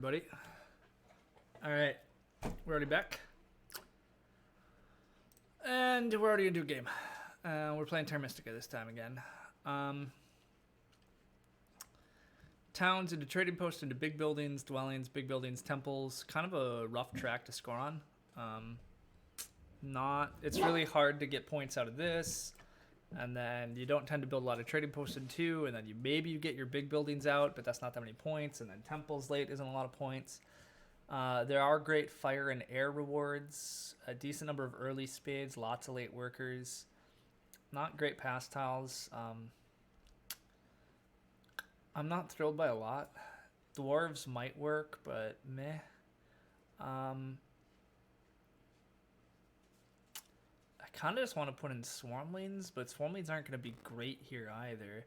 Buddy. All right, we're already back, and we're already into a game. We're playing Terra Mystica this time again. Towns into trading posts, into big buildings, dwellings, big buildings, temples. Kind of a rough track to score on. It's really hard to get points out of this, and then you don't tend to build a lot of trading posts in two, and then you get your big buildings out, but that's not that many points, and then temples late isn't a lot of points. There are great fire and air rewards, a decent number of early spades, lots of late workers. Not great pass tiles. I'm not thrilled by a lot. Dwarves might work, but meh. I kind of just want to put in Swarmlings, but Swarmlings aren't going to be great here either.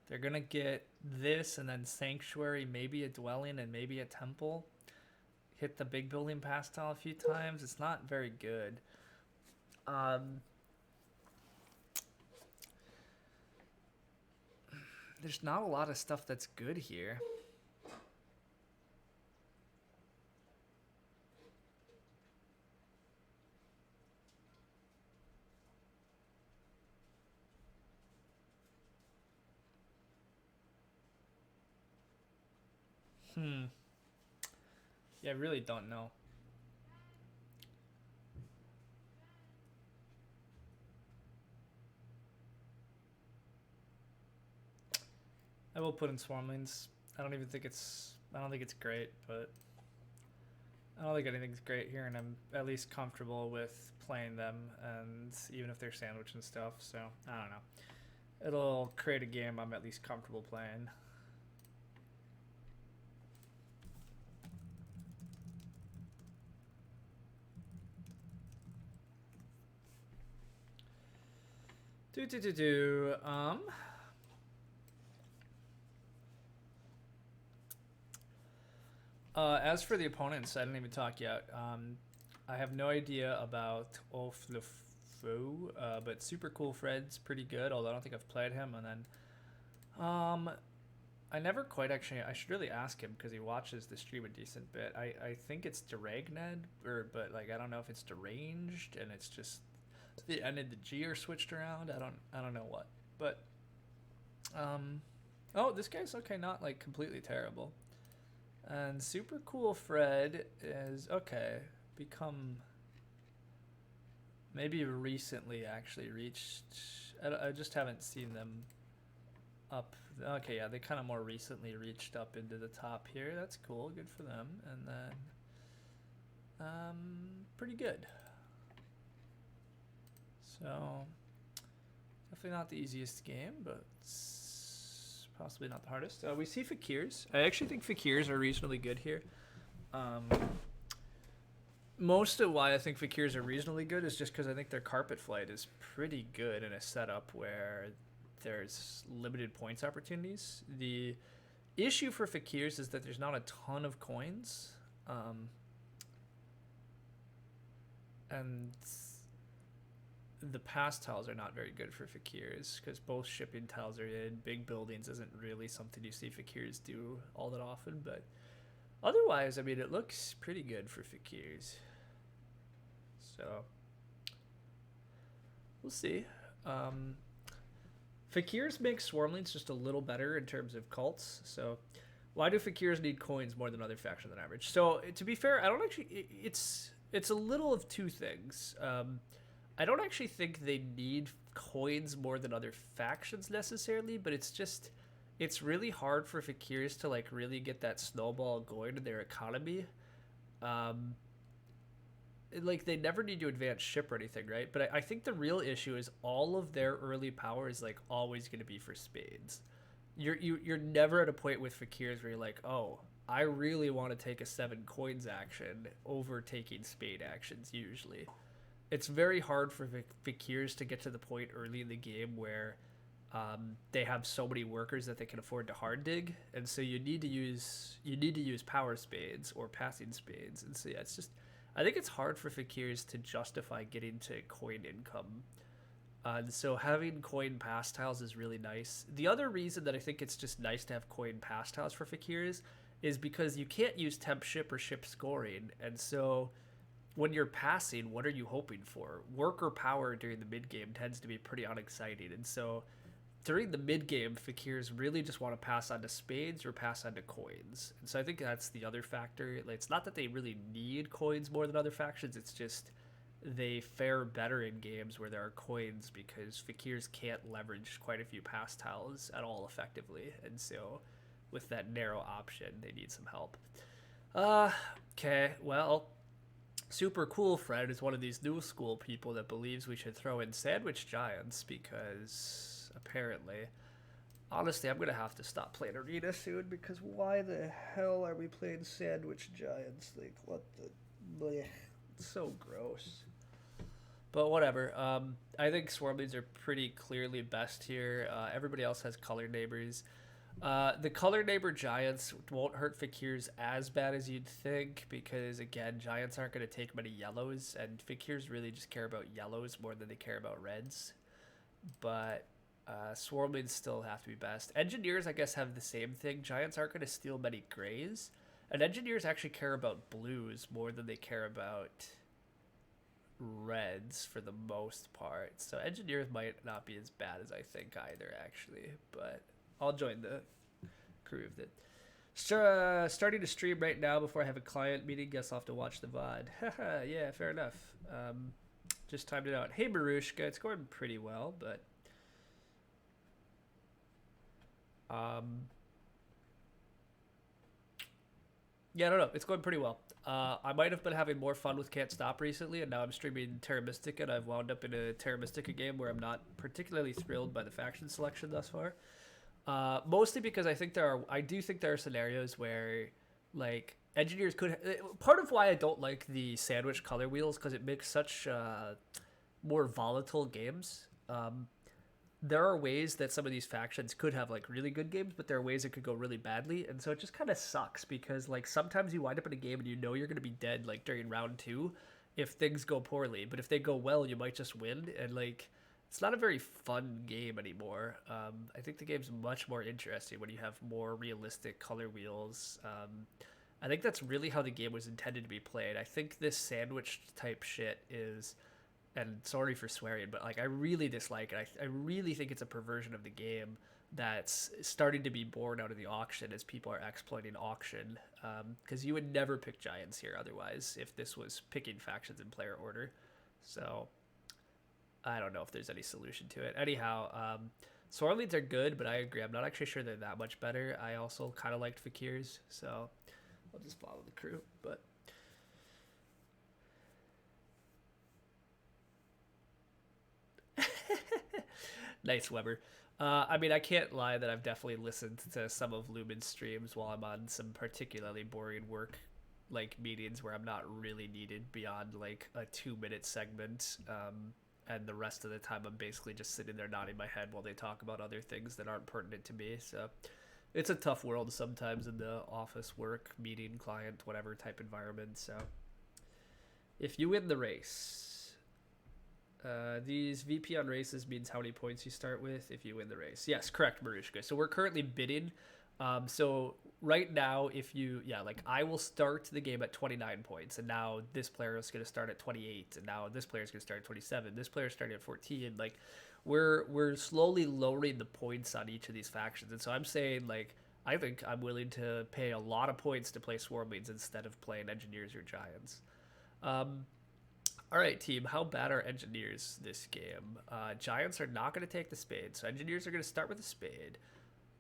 They're going to get this and then Sanctuary, maybe a Dwelling, and maybe a Temple. Hit the big building pass tile a few times. It's not very good. There's not a lot of stuff that's good here. Yeah, I really don't know. I will put in Swarmlings. I don't think it's great, but I don't think anything's great here, and I'm at least comfortable with playing them, and even if they're sandwich and stuff, so I don't know. It'll create a game I'm at least comfortable playing. As for the opponents, I didn't even talk yet. I have no idea about Off the Foe, but Super Cool Fred's pretty good, although I don't think I've played him. And then, I never quite actually. I should really ask him because he watches the stream a decent bit. I think it's Deragned, but like I don't know if it's deranged and it's just the N and the G are switched around. I don't know what, but oh, this guy's okay, not like completely terrible. And Super Cool Fred is okay. Become maybe recently actually reached. I just haven't seen them up. Okay, yeah, they kind of more recently reached up into the top here. That's cool. Good for them. And then, pretty good. So definitely not the easiest game, but it's possibly not the hardest. We see Fakirs. I actually think Fakirs are reasonably good here. Most of why I think Fakirs are reasonably good is just because I think their Carpet Flight is pretty good in a setup where there's limited points opportunities. The issue for Fakirs is that there's not a ton of coins. And the pass tiles are not very good for Fakirs because both shipping tiles are in. Big buildings isn't really something you see Fakirs do all that often, but otherwise, I mean, it looks pretty good for Fakirs. So we'll see. Fakirs make Swarmlings just a little better in terms of cults. So why do Fakirs need coins more than other factions on average? So to be fair, I don't actually. It's a little of two things. I don't actually think they need coins more than other factions necessarily, but it's really hard for Fakirs to like really get that snowball going in their economy. Like they never need to advance ship or anything, right? But I think the real issue is all of their early power is like always going to be for spades. You're never at a point with Fakirs where you're like, oh, I really want to take a 7 coins action over taking spade actions usually. It's very hard for Fakirs to get to the point early in the game where they have so many workers that they can afford to hard dig, and so you need to use power spades or passing spades. And so yeah, it's just I think it's hard for Fakirs to justify getting to coin income. So having coin pass tiles is really nice. The other reason that I think it's just nice to have coin pass tiles for Fakirs is because you can't use temp ship or ship scoring, and so when you're passing, what are you hoping for? Work or power during the mid game tends to be pretty unexciting, and so during the mid game, Fakirs really just want to pass on to spades or pass on to coins, and so I think that's the other factor. Like, it's not that they really need coins more than other factions; it's just they fare better in games where there are coins because Fakirs can't leverage quite a few pass tiles at all effectively, and so with that narrow option, they need some help. Okay, well, Super Cool Fred is one of these new school people that believes we should throw in sandwich giants because apparently, honestly, I'm gonna have to stop playing Arena soon because why the hell are we playing sandwich giants? Like, what the, bleh. It's so gross. But whatever. I think Swarmlings are pretty clearly best here. Everybody else has color neighbors. The color neighbor giants won't hurt Fakirs as bad as you'd think because, again, giants aren't going to take many yellows, and Fakirs really just care about yellows more than they care about reds. But Swarmlings still have to be best. Engineers, I guess, have the same thing. Giants aren't going to steal many grays, and engineers actually care about blues more than they care about reds for the most part. So engineers might not be as bad as I think either, actually, but I'll join the crew of it. Starting to stream right now before I have a client meeting. Guess I'll have to watch the VOD. Haha, yeah, fair enough. Just timed it out. Hey, Marushka, it's going pretty well, but yeah, I don't know. It's going pretty well. I might have been having more fun with Can't Stop recently, and now I'm streaming Terra Mystica, and I've wound up in a Terra Mystica game where I'm not particularly thrilled by the faction selection thus far. Mostly because I do think there are scenarios where, like, engineers could. Part of why I don't like the sandwich color wheels because it makes such more volatile games. There are ways that some of these factions could have like really good games, but there are ways it could go really badly, and so it just kind of sucks because like sometimes you wind up in a game and you know you're gonna be dead like during round 2 if things go poorly, but if they go well, you might just win, and like it's not a very fun game anymore. I think the game's much more interesting when you have more realistic color wheels. I think that's really how the game was intended to be played. I think this sandwich type shit is. And sorry for swearing, but like I really dislike it. I really think it's a perversion of the game that's starting to be born out of the auction as people are exploiting auction. Because you would never pick giants here otherwise if this was picking factions in player order. So I don't know if there's any solution to it. Anyhow, Swarmlings are good, but I agree. I'm not actually sure they're that much better. I also kind of liked Fakirs, so I'll just follow the crew. But nice, Weber. I mean, I can't lie that I've definitely listened to some of Lumen's streams while I'm on some particularly boring work, like meetings where I'm not really needed beyond like a 2-minute segment. And the rest of the time I'm basically just sitting there nodding my head while they talk about other things that aren't pertinent to me. So it's a tough world sometimes in the office work, meeting, client, whatever type environment. So if you win the race... these VP on races means how many points you start with if you win the race. Yes, correct, Marushka. So we're currently bidding. So right now, I will start the game at 29 points, and now this player is going to start at 28, and now this player is going to start at 27. This player is starting at 14. Like, we're slowly lowering the points on each of these factions, and so I'm saying, like, I think I'm willing to pay a lot of points to play Swarmlings instead of playing Engineers or Giants. All right, team, how bad are engineers this game? Giants are not going to take the spade, so engineers are going to start with a spade.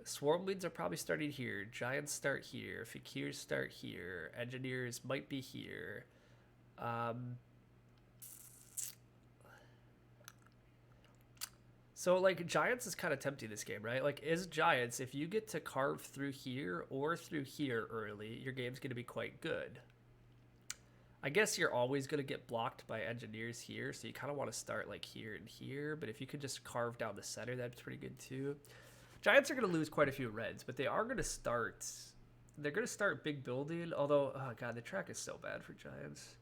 Swarmlings are probably starting here. Giants start here. Fakirs start here. Engineers might be here. So, like, Giants is kind of tempting this game, right? Like, as Giants, if you get to carve through here or through here early, your game's going to be quite good. I guess you're always going to get blocked by engineers here, so you kind of want to start like here and here, but if you could just carve down the center, that's pretty good too. Giants are going to lose quite a few reds, but they are going to start... They're going to start big building, although, oh god, the track is so bad for Giants.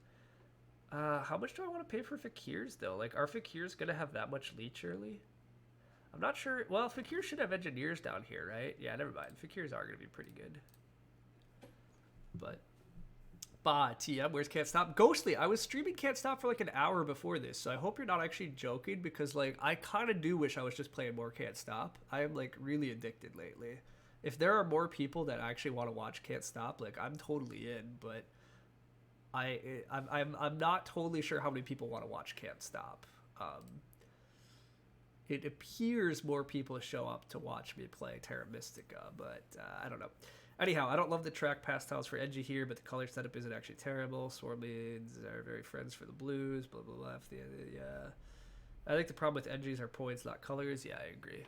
How much do I want to pay for Fakirs, though? Like, are Fakirs going to have that much leech early? I'm not sure. Well, Fakirs should have engineers down here, right? Yeah, never mind. Fakirs are going to be pretty good. But TM, where's Can't Stop? Ghostly, I was streaming Can't Stop for like an hour before this, so I hope you're not actually joking, because like I kind of do wish I was just playing more Can't Stop. I am like really addicted lately. If there are more people that actually want to watch Can't Stop, like I'm totally in, but I'm not totally sure how many people want to watch Can't Stop. It appears more people show up to watch me play Terra Mystica, but I don't know. Anyhow, I don't love the track pastels for Edgy here, but the color setup isn't actually terrible. Swarmleads are very friends for the blues, blah, blah, blah. Yeah. I think the problem with Edgies are points, not colors. Yeah, I agree.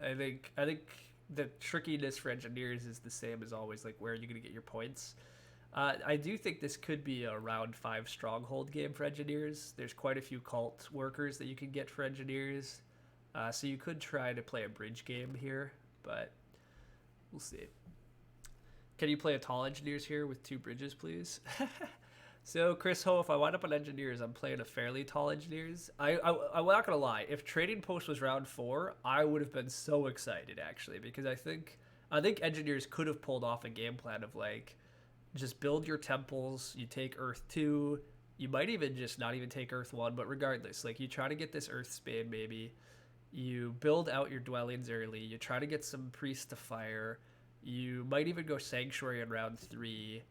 I think the trickiness for engineers is the same as always, like where are you going to get your points? I do think this could be a round 5 stronghold game for engineers. There's quite a few cult workers that you can get for engineers. So you could try to play a bridge game here, but we'll see. Can you play a tall engineers here with 2 bridges, please? So, Chris Ho, if I wind up on engineers, I'm playing a fairly tall engineers. I'm not going to lie. If Trading Post was round 4, I would have been so excited, actually, because I think engineers could have pulled off a game plan of, like, just build your temples, you take Earth 2, you might even just not even take Earth 1, but regardless, like, you try to get this Earth Spade, maybe. You build out your dwellings early, you try to get some priests to fire. You might even go Sanctuary in round 3,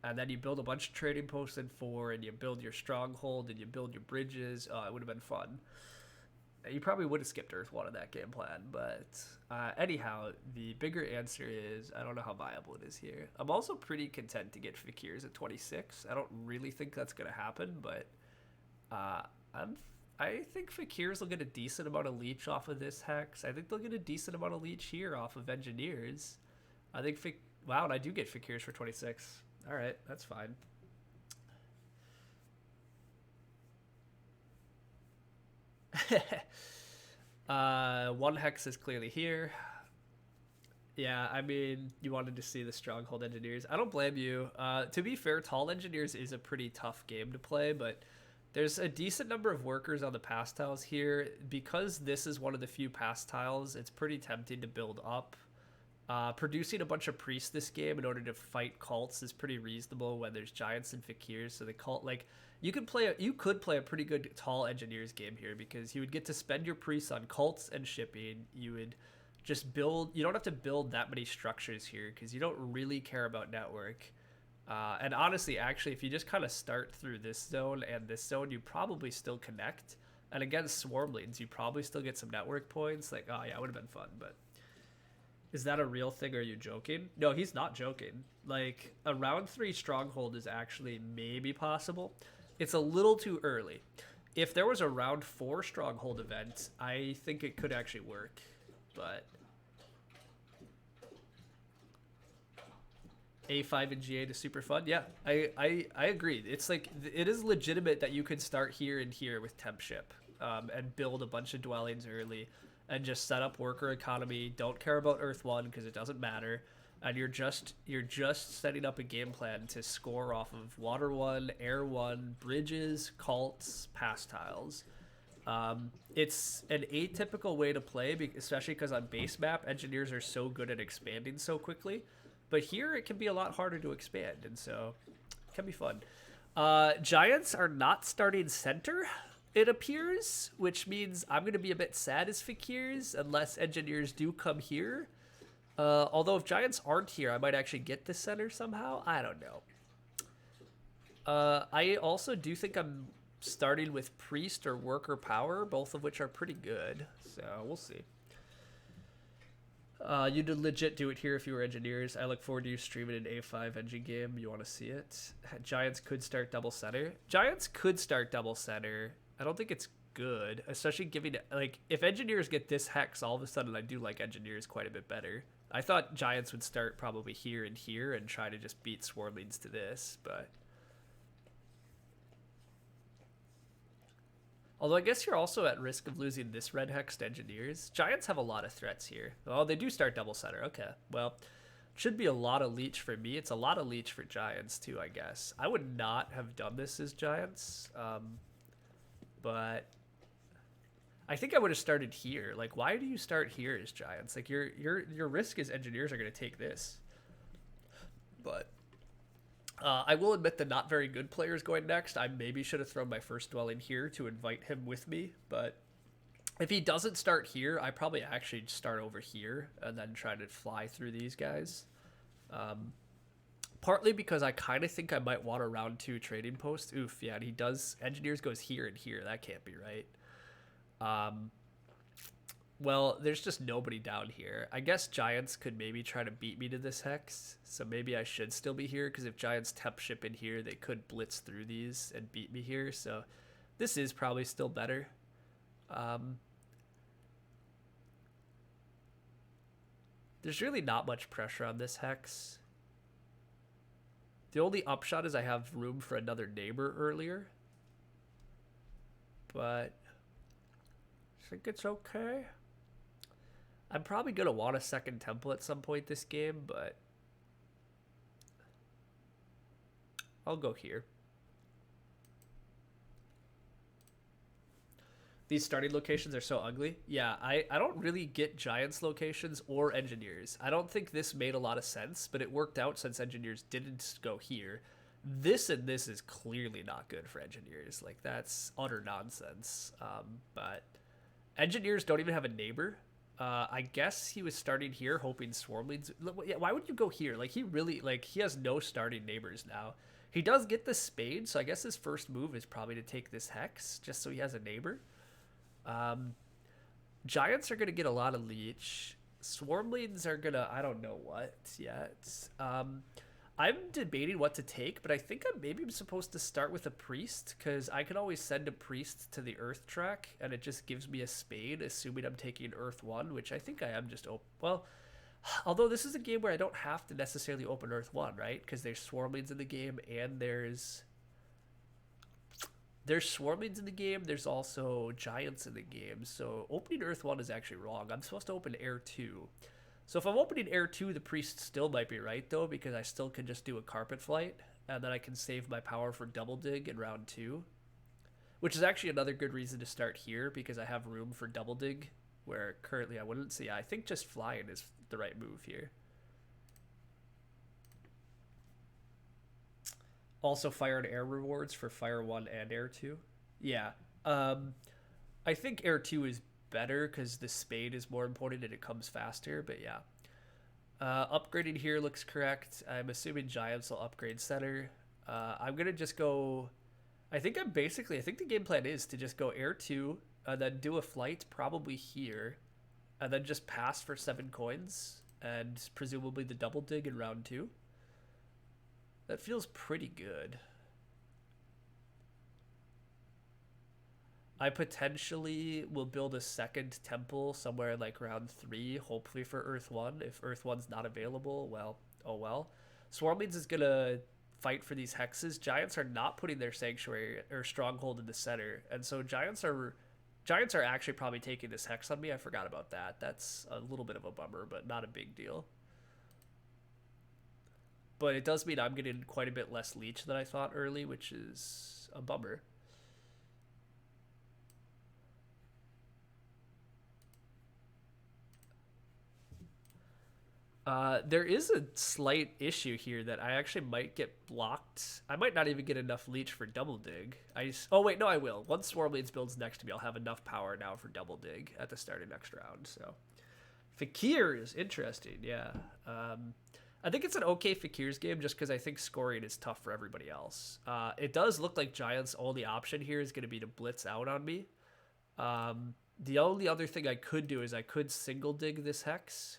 and then you build a bunch of trading posts in 4, and you build your stronghold, and you build your bridges. Oh, it would have been fun. You probably would have skipped Earth 1 in that game plan, but anyhow, the bigger answer is I don't know how viable it is here. I'm also pretty content to get Fakirs at 26. I don't really think that's going to happen, but I think Fakirs will get a decent amount of leech off of this hex. I think they'll get a decent amount of leech here off of engineers. I think wow, and I do get Fakirs for 26. All right, that's fine. One hex is clearly here. Yeah, I mean, you wanted to see the stronghold engineers. I don't blame you. To be fair, tall engineers is a pretty tough game to play, but there's a decent number of workers on the pass tiles here. Because this is one of the few pass tiles, it's pretty tempting to build up. Producing a bunch of priests this game in order to fight cults is pretty reasonable when there's giants and fakirs. So the cult, like, you could play a pretty good tall engineers game here, because you would get to spend your priests on cults and shipping. You would just build. You don't have to build that many structures here because you don't really care about network. And honestly, actually, if you just kind of start through this zone and this zone, you probably still connect. And against swarm leads, you probably still get some network points. Like, oh yeah, it would have been fun, but is that a real thing? Or are you joking? No, he's not joking. Like, a round 3 stronghold is actually maybe possible. It's a little too early. If there was a round 4 stronghold event, I think it could actually work, but A5 and G8 is super fun. Yeah, I agree. It's like, it is legitimate that you could start here and here with temp ship, and build a bunch of dwellings early and just set up worker economy. Don't care about Earth 1 because it doesn't matter. And you're just setting up a game plan to score off of Water 1, Air 1, bridges, cults, pass tiles. It's an atypical way to play, especially because on base map, engineers are so good at expanding so quickly. But here, it can be a lot harder to expand, and so it can be fun. Giants are not starting center, it appears, which means I'm going to be a bit sad as Fakirs unless engineers do come here. Although if Giants aren't here, I might actually get the center somehow. I don't know. I also do think I'm starting with Priest or Worker Power, both of which are pretty good. So we'll see. You did legit do it here if you were engineers. I look forward to you streaming an A5 engine game. You want to see it? Giants could start double center. Giants could start double center. I don't think it's good, especially giving, like, if engineers get this hex, all of a sudden I do like engineers quite a bit better. I thought Giants would start probably here and try to just beat Swarm Leads to this, but although I guess you're also at risk of losing this red hex to engineers. Giants have a lot of threats here. Oh, they do start double center. Okay, well, should be a lot of leech for me. It's a lot of leech for Giants too, I guess. I would not have done this as Giants, but I think I would have started here. Like, why do you start here as Giants? Like, your risk is engineers are going to take this. But I will admit the not very good players going next. I maybe should have thrown my first dwelling here to invite him with me, but if he doesn't start here, I probably actually start over here and then try to fly through these guys. Partly because I kind of think I might want a round 2 trading post. Oof, yeah, and he does. Engineers goes here and here. That can't be right. Well, there's just nobody down here. I guess Giants could maybe try to beat me to this hex, so maybe I should still be here, because if Giants temp ship in here, they could blitz through these and beat me here, so this is probably still better. There's really not much pressure on this hex. The only upshot is I have room for another neighbor earlier, but I think it's okay. I'm probably going to want a second temple at some point this game, but I'll go here. These starting locations are so ugly. Yeah, I don't really get Giants locations or Engineers. I don't think this made a lot of sense, but it worked out since Engineers didn't go here. This and this is clearly not good for Engineers. Like, that's utter nonsense. But Engineers don't even have a neighbor. I guess he was starting here hoping Swarm leads. Why would you go here? Like, he really, like, he has no starting neighbors now. He does get the spade, so I guess his first move is probably to take this hex, just so he has a neighbor. Giants are going to get a lot of leech. Swarm leads are going to, I don't know what yet. I'm debating what to take, but I think I'm supposed to start with a priest, because I can always send a priest to the earth track, and it just gives me a spade, assuming I'm taking earth 1, which I think I am just well, although this is a game where I don't have to necessarily open earth 1, right? Because there's swarm leads in the game, and there's swarm leads in the game, there's also giants in the game, so opening earth 1 is actually wrong. I'm supposed to open air 2. So if I'm opening air 2, the priest still might be right, though, because I still can just do a carpet flight, and then I can save my power for double dig in round 2, which is actually another good reason to start here, because I have room for double dig, where currently I wouldn't. So yeah, I think just flying is the right move here. Also fire and air rewards for fire 1 and air 2. Yeah. I think air 2 is better because the spade is more important and it comes faster, but yeah. Upgrading here looks correct. I'm assuming Giants will upgrade center. I'm going to just go... I think the game plan is to just go air 2, and then do a flight probably here, and then just pass for 7 coins, and presumably the double dig in round 2. That feels pretty good. I potentially will build a second temple somewhere in like round 3, hopefully for Earth 1. If Earth 1's not available, well, oh well. Swarm Leads is going to fight for these hexes. Giants are not putting their sanctuary or stronghold in the center, and so Giants are actually probably taking this hex on me. I forgot about that. That's a little bit of a bummer, but not a big deal. But it does mean I'm getting quite a bit less leech than I thought early, which is a bummer. There is a slight issue here that I actually might get blocked. I might not even get enough leech for double dig. Oh wait, no, I will. Once Swarm Leads builds next to me, I'll have enough power now for double dig at the start of next round. So, Fakirs, interesting, yeah. I think it's an okay Fakirs game just because I think scoring is tough for everybody else. It does look like Giants' only option here is going to be to blitz out on me. The only other thing I could do is I could single dig this hex.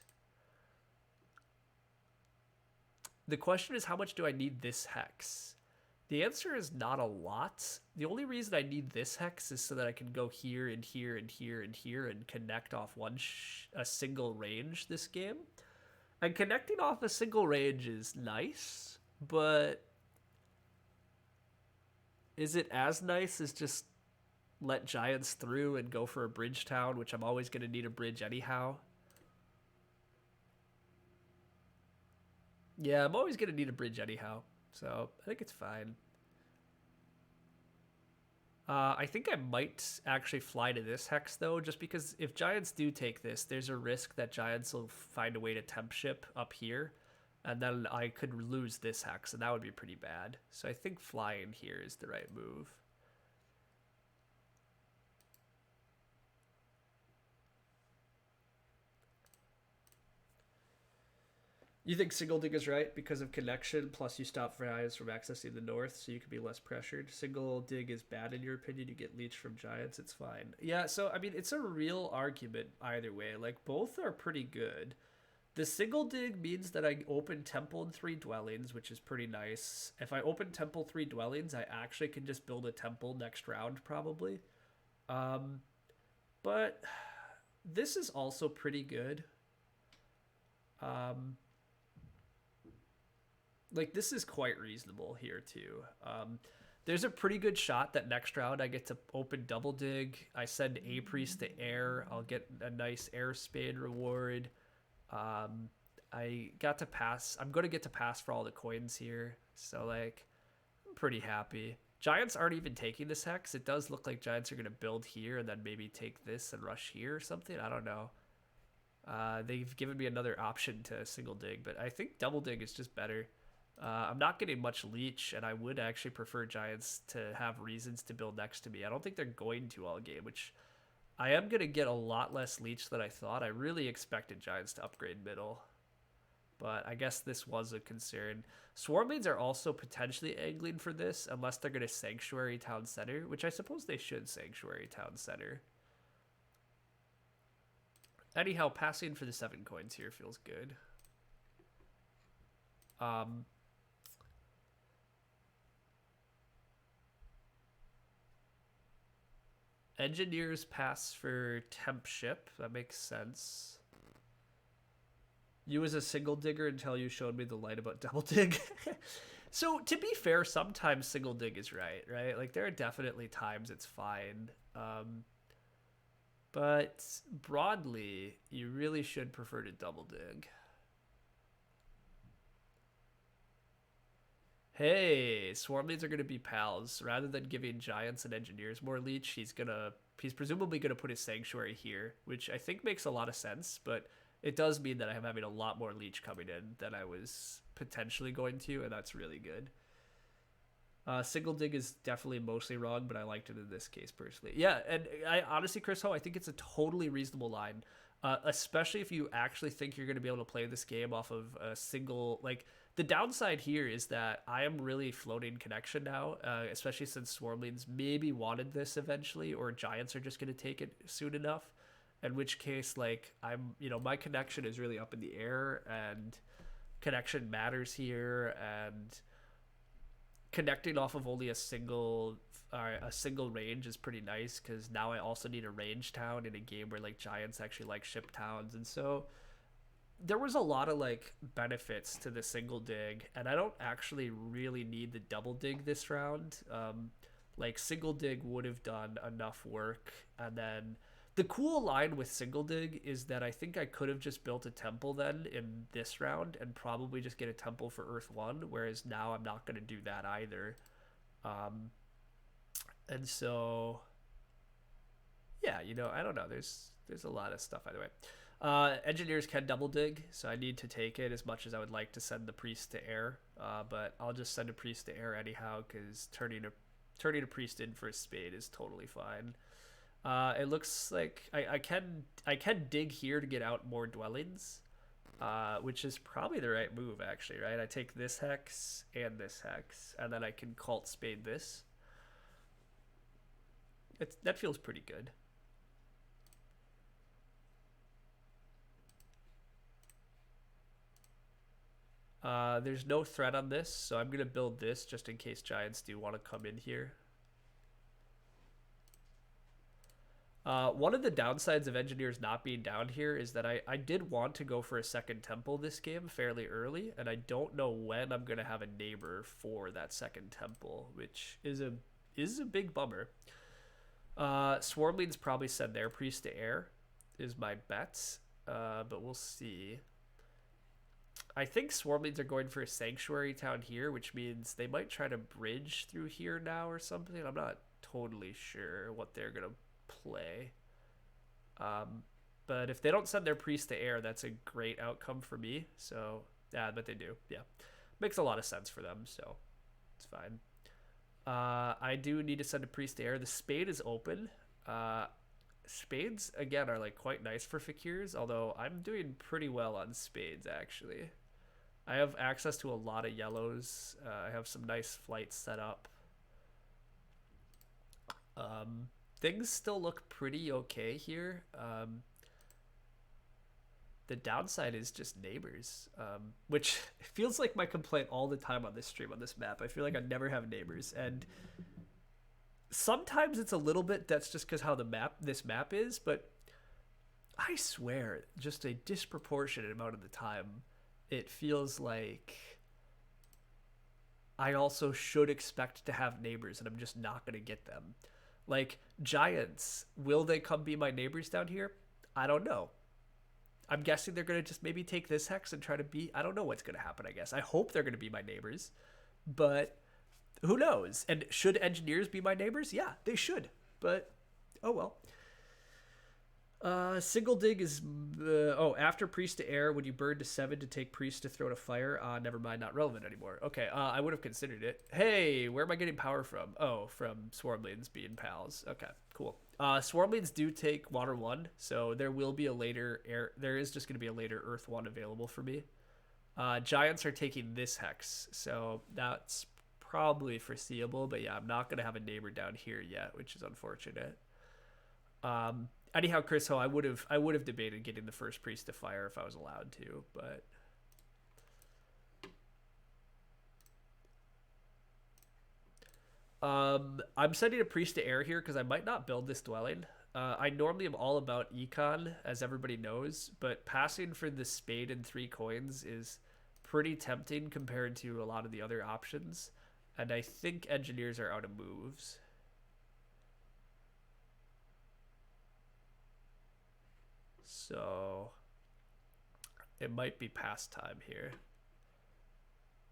The question is, how much do I need this hex? The answer is not a lot. The only reason I need this hex is so that I can go here and here and here and here and connect off a single range this game. And connecting off a single range is nice, but is it as nice as just let Giants through and go for a bridge town, which I'm always going to need a bridge anyhow? Yeah, I'm always going to need a bridge anyhow, so I think it's fine. I think I might actually fly to this hex, though, just because if Giants do take this, there's a risk that Giants will find a way to temp ship up here, And then I could lose this hex, and that would be pretty bad. So I think flying here is the right move. You think single dig is right because of connection, plus you stop giants from accessing the north, so you can be less pressured. Single dig is bad in your opinion. You get leech from giants, it's fine. Yeah, so I mean, it's a real argument either way. Like, both are pretty good. The single dig means that I open temple and 3 dwellings, which is pretty nice. If I open temple 3 dwellings, I actually can just build a temple next round, probably. But this is also pretty good. Like, this is quite reasonable here too. There's a pretty good shot that next round I get to open double dig. I send a priest to air. I'll get a nice air spade reward. I got to pass. I'm going to get to pass for all the coins here. So, like, I'm pretty happy. Giants aren't even taking this hex. It does look like Giants are going to build here and then maybe take this and rush here or something. I don't know. They've given me another option to single dig, but I think double dig is just better. I'm not getting much leech, and I would actually prefer Giants to have reasons to build next to me. I don't think they're going to all game, which I am going to get a lot less leech than I thought. I really expected Giants to upgrade middle, but I guess this was a concern. Swarmlings are also potentially angling for this, unless they're going to Sanctuary Town Center, which I suppose they should Sanctuary Town Center. Anyhow, passing for the 7 coins here feels good. Engineers pass for temp ship. That makes sense. You as a single digger until you showed me the light about double dig. So, to be fair, sometimes single dig is right? Like, there are definitely times it's fine. But broadly, you really should prefer to double dig. Hey, Swarmlings are going to be pals. Rather than giving Giants and Engineers more leech, he's presumably going to put his Sanctuary here, which I think makes a lot of sense, but it does mean that I'm having a lot more leech coming in than I was potentially going to, and that's really good. Single dig is definitely mostly wrong, but I liked it in this case personally. Yeah, and I honestly, Chris Ho, I think it's a totally reasonable line, especially if you actually think you're going to be able to play this game off of a single, like, the downside here is that I am really floating connection now, especially since Swarmlings maybe wanted this eventually, or Giants are just going to take it soon enough. In which case, like, my connection is really up in the air, and connection matters here, and connecting off of only a single range is pretty nice, because now I also need a range town in a game where, like, Giants actually like ship towns, and so there was a lot of, like, benefits to the single dig, and I don't actually really need the double dig this round. Like, single dig would have done enough work, and then the cool line with single dig is that I think I could have just built a temple then in this round and probably just get a temple for Earth 1, whereas now I'm not going to do that either. And so, yeah, I don't know. There's a lot of stuff either way. Engineers can double dig, so I need to take it as much as I would like to send the priest to air. But I'll just send a priest to air anyhow, because turning a priest in for a spade is totally fine. It looks like I can dig here to get out more dwellings, which is probably the right move actually, right? I take this hex and this hex, and then I can cult spade this. That feels pretty good. There's no threat on this, so I'm going to build this just in case Giants do want to come in here. One of the downsides of Engineers not being down here is that I did want to go for a second temple this game fairly early, and I don't know when I'm going to have a neighbor for that second temple, which is a big bummer. Swarmlings probably send their priest to air, is my bet, but we'll see. I think Swarmlings are going for a Sanctuary Town here, which means they might try to bridge through here now or something. I'm not totally sure what they're going to play. But if they don't send their priest to air, that's a great outcome for me. So Yeah, but they do. Yeah, makes a lot of sense for them, so it's fine. I do need to send a priest to air. The spade is open. Spades again are like quite nice for fakirs, although I'm doing pretty well on spades actually. I have access to a lot of yellows. I have some nice flights set up. Things still look pretty okay here. The downside is just neighbors, which feels like my complaint all the time on this stream on this map. I feel like I never have neighbors, and sometimes it's a little bit that's just because how this map is, but I swear, just a disproportionate amount of the time, it feels like I also should expect to have neighbors, and I'm just not gonna get them. Like giants, will they come be my neighbors down here? I don't know. I'm guessing they're going to just maybe take this hex and try to be... I don't know what's going to happen, I guess. I hope they're going to be my neighbors. But who knows? And should engineers be my neighbors? Yeah, they should. But, oh well. Single dig is... after priest to air, when you burn to 7 to take priest to throw to fire. Never mind, not relevant anymore. Okay, I would have considered it. Hey, where am I getting power from? Oh, from Swarmlings being pals. Okay, cool. Swarmlings do take water 1, so there will be a later air... There is just going to be a later earth 1 available for me. Giants are taking this hex, so that's probably foreseeable, but yeah, I'm not going to have a neighbor down here yet, which is unfortunate. Anyhow, Chris Ho, I would have debated getting the first priest to fire if I was allowed to, but I'm sending a priest to air here because I might not build this dwelling. I normally am all about econ, as everybody knows, but passing for the spade and 3 coins is pretty tempting compared to a lot of the other options, and I think engineers are out of moves. So it might be past time here.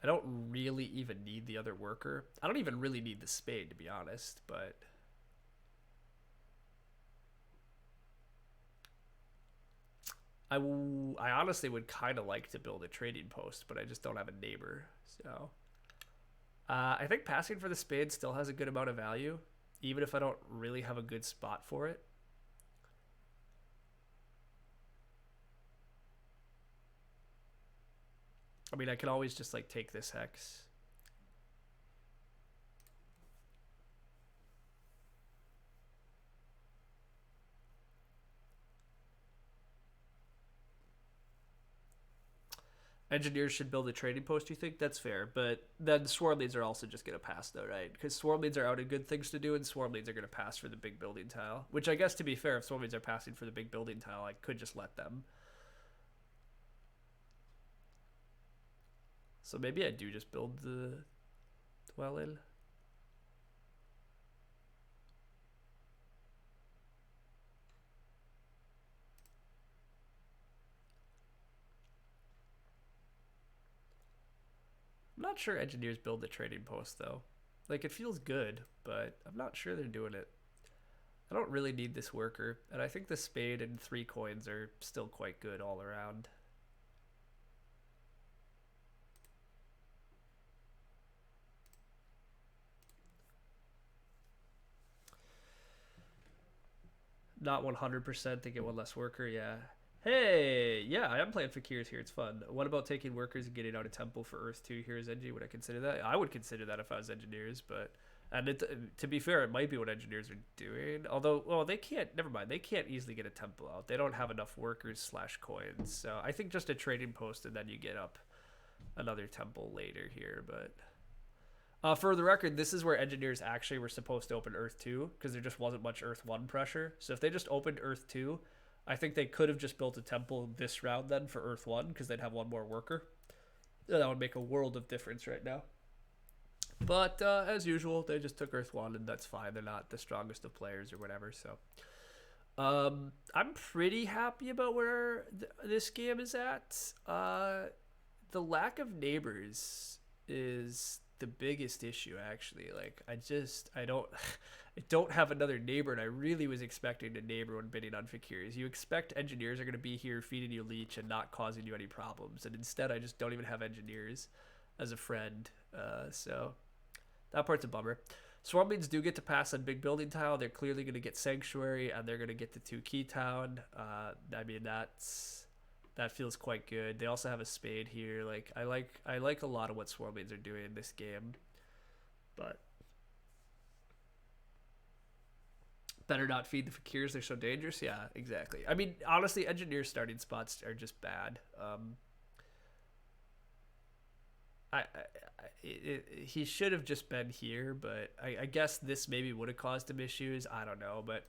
I don't really even need the other worker. I don't even really need the spade, to be honest, but I honestly would kind of like to build a trading post, but I just don't have a neighbor. So I think passing for the spade still has a good amount of value, even if I don't really have a good spot for it. I mean, I can always just like take this hex. Engineers should build a trading post, you think? That's fair, but then swarm leads are also just going to pass though, right? Because swarm leads are out of good things to do, and swarm leads are going to pass for the big building tile. Which I guess, to be fair, if swarm leads are passing for the big building tile, I could just let them. So maybe I do just build the dwelling. I'm not sure engineers build the trading post though. Like, it feels good, but I'm not sure they're doing it. I don't really need this worker, and I think the spade and 3 coins are still quite good all around. Not 100% to get one less worker, yeah. Hey, yeah, I am playing Fakirs here. It's fun. What about taking workers and getting out a temple for Earth 2 here as Engie? Would I consider that? I would consider that if I was engineers, but... And to be fair, it might be what engineers are doing. Although, well, they can't... Never mind. They can't easily get a temple out. They don't have enough workers / coins. So I think just a trading post and then you get up another temple later here, but... for the record, this is where engineers actually were supposed to open Earth 2 because there just wasn't much Earth 1 pressure. So if they just opened Earth 2, I think they could have just built a temple this round then for Earth 1 because they'd have one more worker. That would make a world of difference right now. But as usual, they just took Earth 1 and that's fine. They're not the strongest of players or whatever. So I'm pretty happy about where this game is at. The lack of neighbors is the biggest issue actually. Like I don't I don't have another neighbor, and I really was expecting a neighbor when bidding on Fakirs. You expect engineers are going to be here feeding you leech and not causing you any problems, and instead I just don't even have engineers as a friend. So that part's a bummer. Swarmlings do get to pass on big building tile. They're clearly going to get Sanctuary, and they're going to get the 2 key town. I mean, that feels quite good. They also have a spade here. Like I like a lot of what Swarmlings are doing in this game, but better not feed the Fakirs. They're so dangerous. Yeah, exactly. I mean, honestly, engineer starting spots are just bad. He should have just been here, but I guess this maybe would have caused him issues. I don't know, but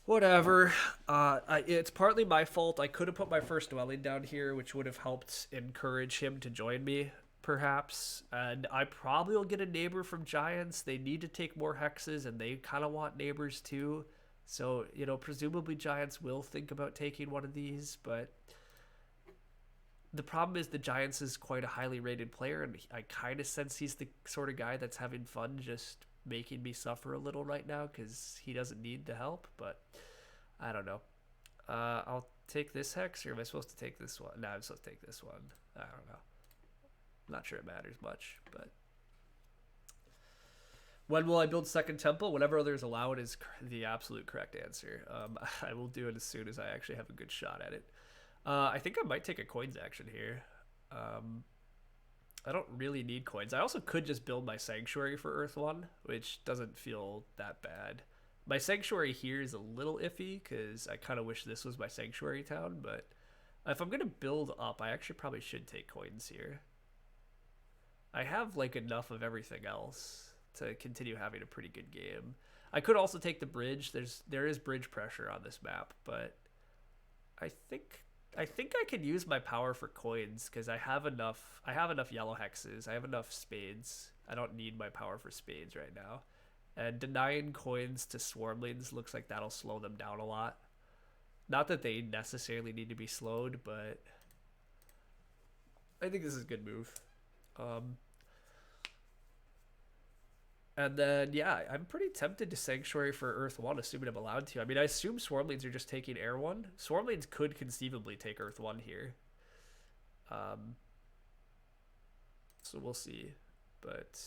whatever. It's partly my fault. I could have put my first dwelling down here, which would have helped encourage him to join me, perhaps. And I probably will get a neighbor from Giants. They need to take more hexes, and they kind of want neighbors too. So, you know, presumably Giants will think about taking one of these, but the problem is the Giants is quite a highly rated player, and I kind of sense he's the sort of guy that's having fun just making me suffer a little right now because he doesn't need the help, but I don't know. I'll take this hex, or am I supposed to take this one? No, I'm supposed to take this one. I don't know. I'm not sure it matters much, but when will I build second temple? Whenever others allow it is the absolute correct answer. I will do it as soon as I actually have a good shot at it. I think I might take a coins action here. I don't really need coins. I also could just build my Sanctuary for Earth 1, which doesn't feel that bad. My Sanctuary here is a little iffy because I kind of wish this was my Sanctuary town, but if I'm going to build up, I actually probably should take coins here. I have like enough of everything else to continue having a pretty good game. I could also take the bridge. There is bridge pressure on this map, but I think I could use my power for coins because I have enough yellow hexes. I have enough spades. I don't need my power for spades right now. And denying coins to Swarmlings looks like that'll slow them down a lot. Not that they necessarily need to be slowed, but I think this is a good move. And then, yeah, I'm pretty tempted to Sanctuary for Earth 1, assuming I'm allowed to. I mean, I assume Swarmlings are just taking Air 1. Swarmlings could conceivably take Earth 1 here. So we'll see. But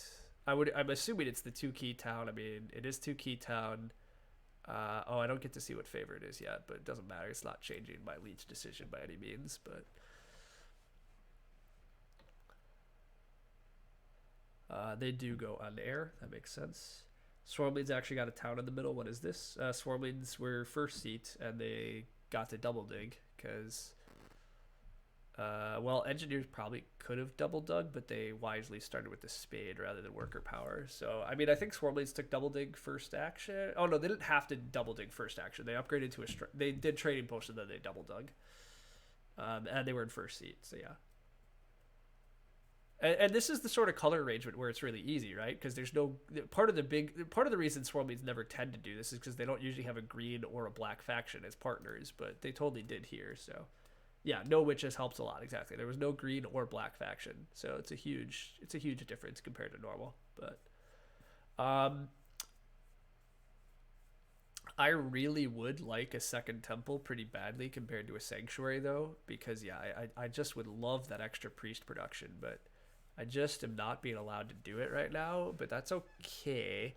I'm assuming it's the 2 key town. I mean, it is 2 key town. Oh, I don't get to see what favor it is yet, but it doesn't matter. It's not changing my leech decision by any means, but they do go on air. That makes sense. Swarmlings actually got a town in the middle. What is this? Swarmlings were first seat, and they got to double dig because, well, engineers probably could have double dug, but they wisely started with the spade rather than worker power. So, I mean, I think Swarmlings took double dig first action. Oh, no, they didn't have to double dig first action. They upgraded to they did trading post and then they double dug. And they were in first seat, so yeah. And this is the sort of color arrangement where it's really easy, right? Because there's no part of the reason Swarmlings never tend to do this is because they don't usually have a green or a black faction as partners, but they totally did here. So, yeah, no witches helps a lot. Exactly, there was no green or black faction, so it's a huge difference compared to normal. But, I really would like a second temple pretty badly compared to a sanctuary though, because yeah, I just would love that extra priest production, but I just am not being allowed to do it right now, but that's okay.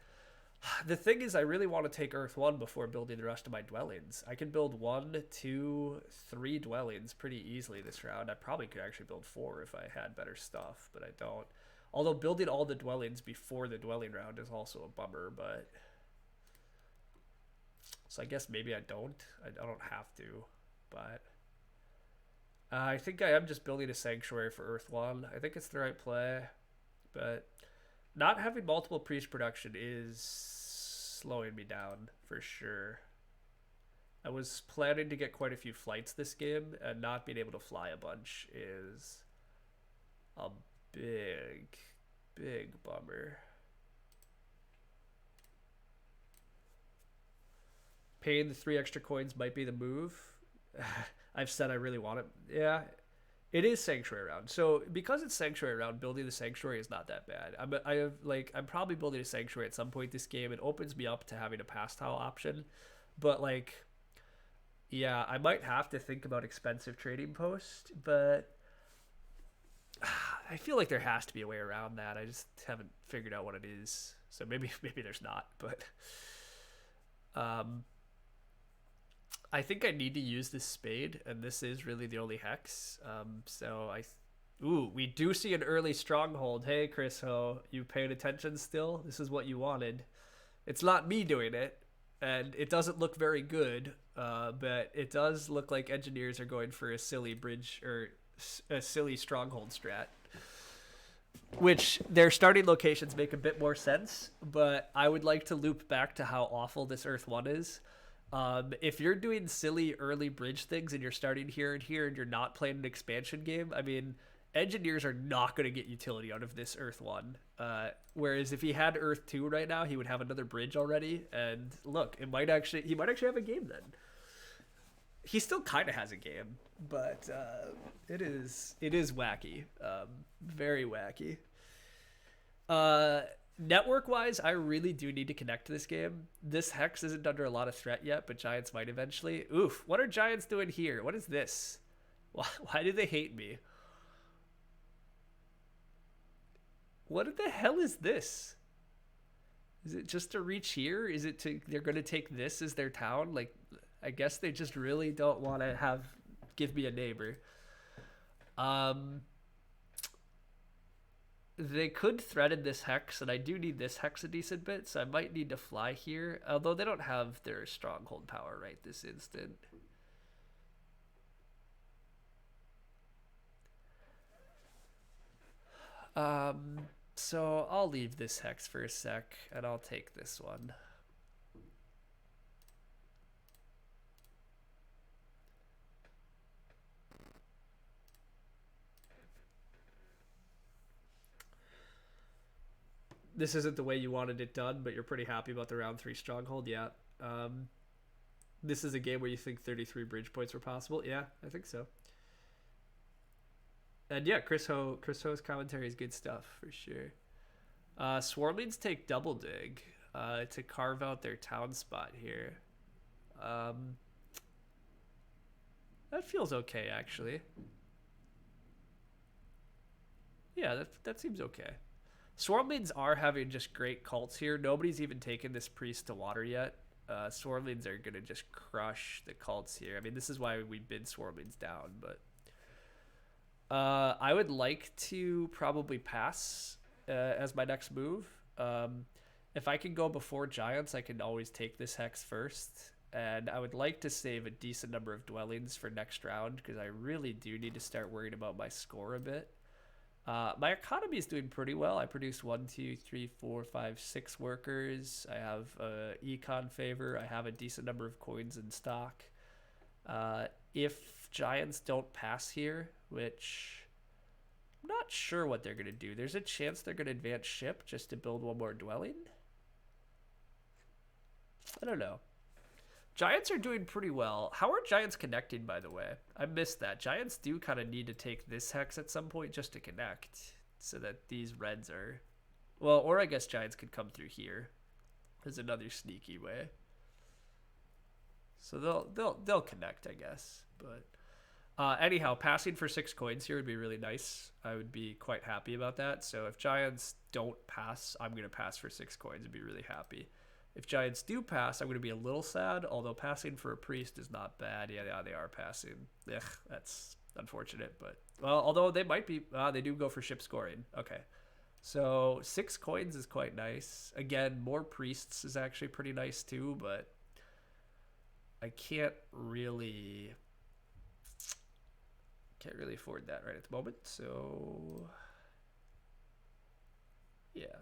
The thing is, I really want to take Earth 1 before building the rest of my dwellings. I can build 1, 2, 3 dwellings pretty easily this round. I probably could actually build 4 if I had better stuff, but I don't. Although building all the dwellings before the dwelling round is also a bummer, but... So I guess maybe I don't have to, but... I think I am just building a sanctuary for Earth 1. I think it's the right play, but not having multiple priest production is slowing me down for sure. I was planning to get quite a few flights this game, and not being able to fly a bunch is a big, big bummer. Paying the 3 extra coins might be the move. I've said I really want it. Yeah, It is sanctuary round. So because it's sanctuary round, building the sanctuary is not that bad. I'm probably building a sanctuary at some point this game. It opens me up to having a pass tile option, but like, yeah, I might have to think about expensive trading post, but I feel like there has to be a way around that. I just haven't figured out what it is. So maybe there's not, but um, I think I need to use this spade, and this is really the only hex. Ooh, we do see an early stronghold. Hey, Chris Ho, you paying attention still? This is what you wanted. It's not me doing it, and it doesn't look very good, but it does look like engineers are going for a silly bridge or a silly stronghold strat, which their starting locations make a bit more sense, but I would like to loop back to how awful this Earth 1 is. If you're doing silly early bridge things and you're starting here and here and you're not playing an expansion game, I mean, engineers are not going to get utility out of this Earth 1. Whereas if he had Earth 2 right now, he would have another bridge already. And look, he might actually have a game then. He still kind of has a game, but it is wacky, very wacky. Network wise, I really do need to connect to this game. This hex isn't under a lot of threat yet, but Giants might eventually. Oof, what are Giants doing here? What is this? Why do they hate me? What the hell is this? Is it just to reach here? Is it to they're going to take this as their town? Like, I guess they just really don't want to give me a neighbor. They could threaten this hex, and I do need this hex a decent bit, so I might need to fly here. Although they don't have their stronghold power right this instant. So I'll leave this hex for a sec, and I'll take this one. This isn't the way you wanted it done, but you're pretty happy about the round 3 stronghold. Yeah. This is a game where you think 33 bridge points were possible. Yeah, I think so. And yeah, Chris Ho's commentary is good stuff for sure. Swarmlings take double dig to carve out their town spot here. That feels okay, actually. Yeah, that seems okay. Swarmlings are having just great cults here. Nobody's even taken this priest to water yet. Swarmlings are going to just crush the cults here. I mean, this is why we bid Swarmlings down, but I would like to probably pass as my next move. If I can go before Giants, I can always take this hex first. And I would like to save a decent number of dwellings for next round because I really do need to start worrying about my score a bit. My economy is doing pretty well. I produce 1, 2, 3, 4, 5, 6 workers. I have econ favor. I have a decent number of coins in stock. If Giants don't pass here, which I'm not sure what they're going to do. There's a chance they're going to advance ship just to build one more dwelling. I don't know. Giants are doing pretty well. How are Giants connecting, by the way? I missed that. Giants do kind of need to take this hex at some point just to connect so that these reds are... Well, or I guess Giants could come through here. There's another sneaky way. So they'll connect, I guess. But anyhow, passing for 6 coins here would be really nice. I would be quite happy about that. So if Giants don't pass, I'm going to pass for 6 coins and be really happy. If Giants do pass, I'm going to be a little sad, although passing for a priest is not bad. Yeah, they are passing. Ugh, that's unfortunate, but... Well, although they might be... they do go for ship scoring. Okay. So 6 coins is quite nice. Again, more priests is actually pretty nice too, but I can't really afford that right at the moment, so... Yeah.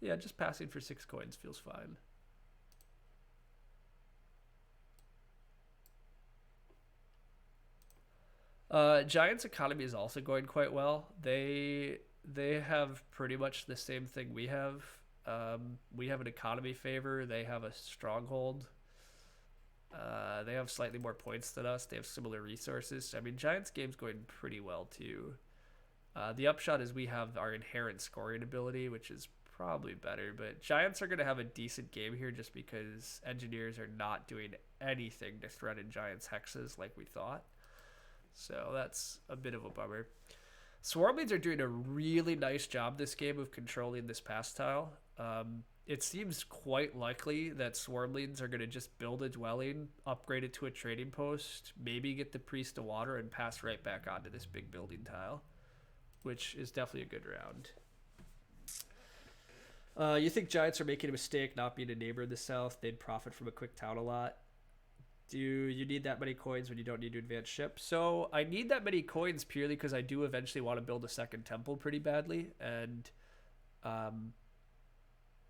Yeah, just passing for 6 coins feels fine. Giants' economy is also going quite well. They have pretty much the same thing we have. We have an economy favor. They have a stronghold. They have slightly more points than us. They have similar resources. I mean, Giants' game's going pretty well, too. The upshot is we have our inherent scoring ability, which is probably better. But Giants are going to have a decent game here just because Engineers are not doing anything to threaten Giants' hexes like we thought. So that's a bit of a bummer. Swarmlings are doing a really nice job this game of controlling this pass tile. It seems quite likely that Swarmlings are going to just build a dwelling, upgrade it to a trading post, maybe get the priest to water, and pass right back onto this big building tile, which is definitely a good round. You think Giants are making a mistake not being a neighbor in the south? They'd profit from a quick town a lot. Do you need that many coins when you don't need to advance ship? So I need that many coins purely because I do eventually want to build a second temple pretty badly, and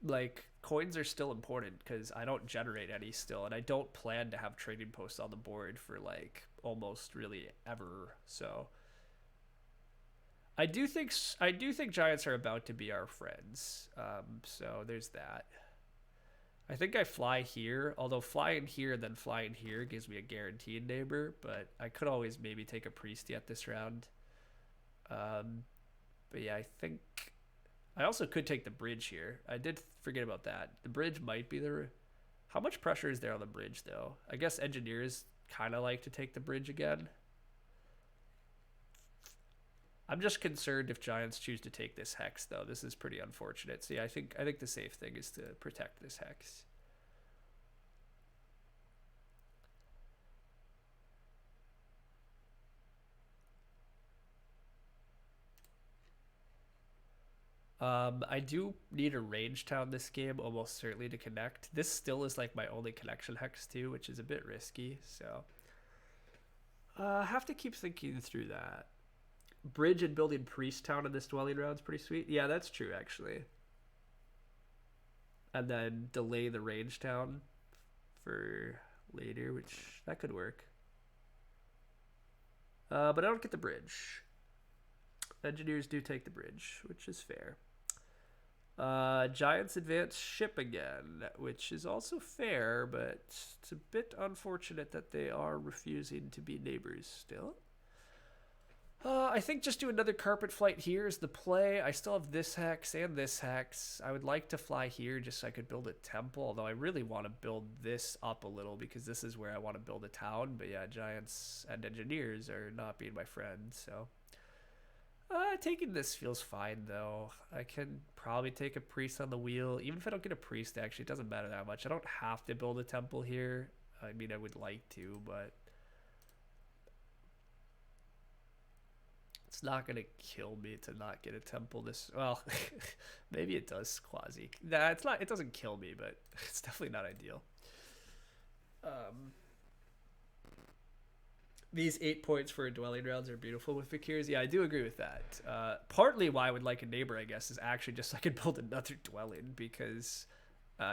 like coins are still important because I don't generate any still, and I don't plan to have trading posts on the board for like almost really ever. So I do think Giants are about to be our friends. So there's that. I think I fly here, although flying here and then flying here gives me a guaranteed neighbor, but I could always maybe take a priest yet this round. But yeah, I think I also could take the bridge here. I did forget about that. The bridge might be the... How much pressure is there on the bridge, though? I guess Engineers kind of like to take the bridge again. I'm just concerned if Giants choose to take this hex, though. This is pretty unfortunate. See, I think the safe thing is to protect this hex. I do need a range town this game, almost certainly, to connect. This still is like my only connection hex, too, which is a bit risky, so... I have to keep thinking through that. Bridge and building priest town in this dwelling round's pretty sweet. Yeah, that's true, actually. And then delay the range town for later, which that could work. But I don't get the bridge. Engineers do take the bridge, which is fair. Giants advance ship again, which is also fair, but it's a bit unfortunate that they are refusing to be neighbors still. I think just do another carpet flight here is the play. I still have this hex and this hex. I would like to fly here just so I could build a temple, although I really want to build this up a little because this is where I want to build a town. But yeah, Giants and Engineers are not being my friends, so... taking this feels fine, though. I can probably take a priest on the wheel. Even if I don't get a priest, actually, it doesn't matter that much. I don't have to build a temple here. I mean, I would like to, but... It's not going to kill me to not get a temple this... Well, maybe it does, quasi. Nah, it's not. It doesn't kill me, but it's definitely not ideal. These 8 points for dwelling rounds are beautiful with Fakirs. Yeah, I do agree with that. Partly why I would like a neighbor, I guess, is actually just so I could build another dwelling, because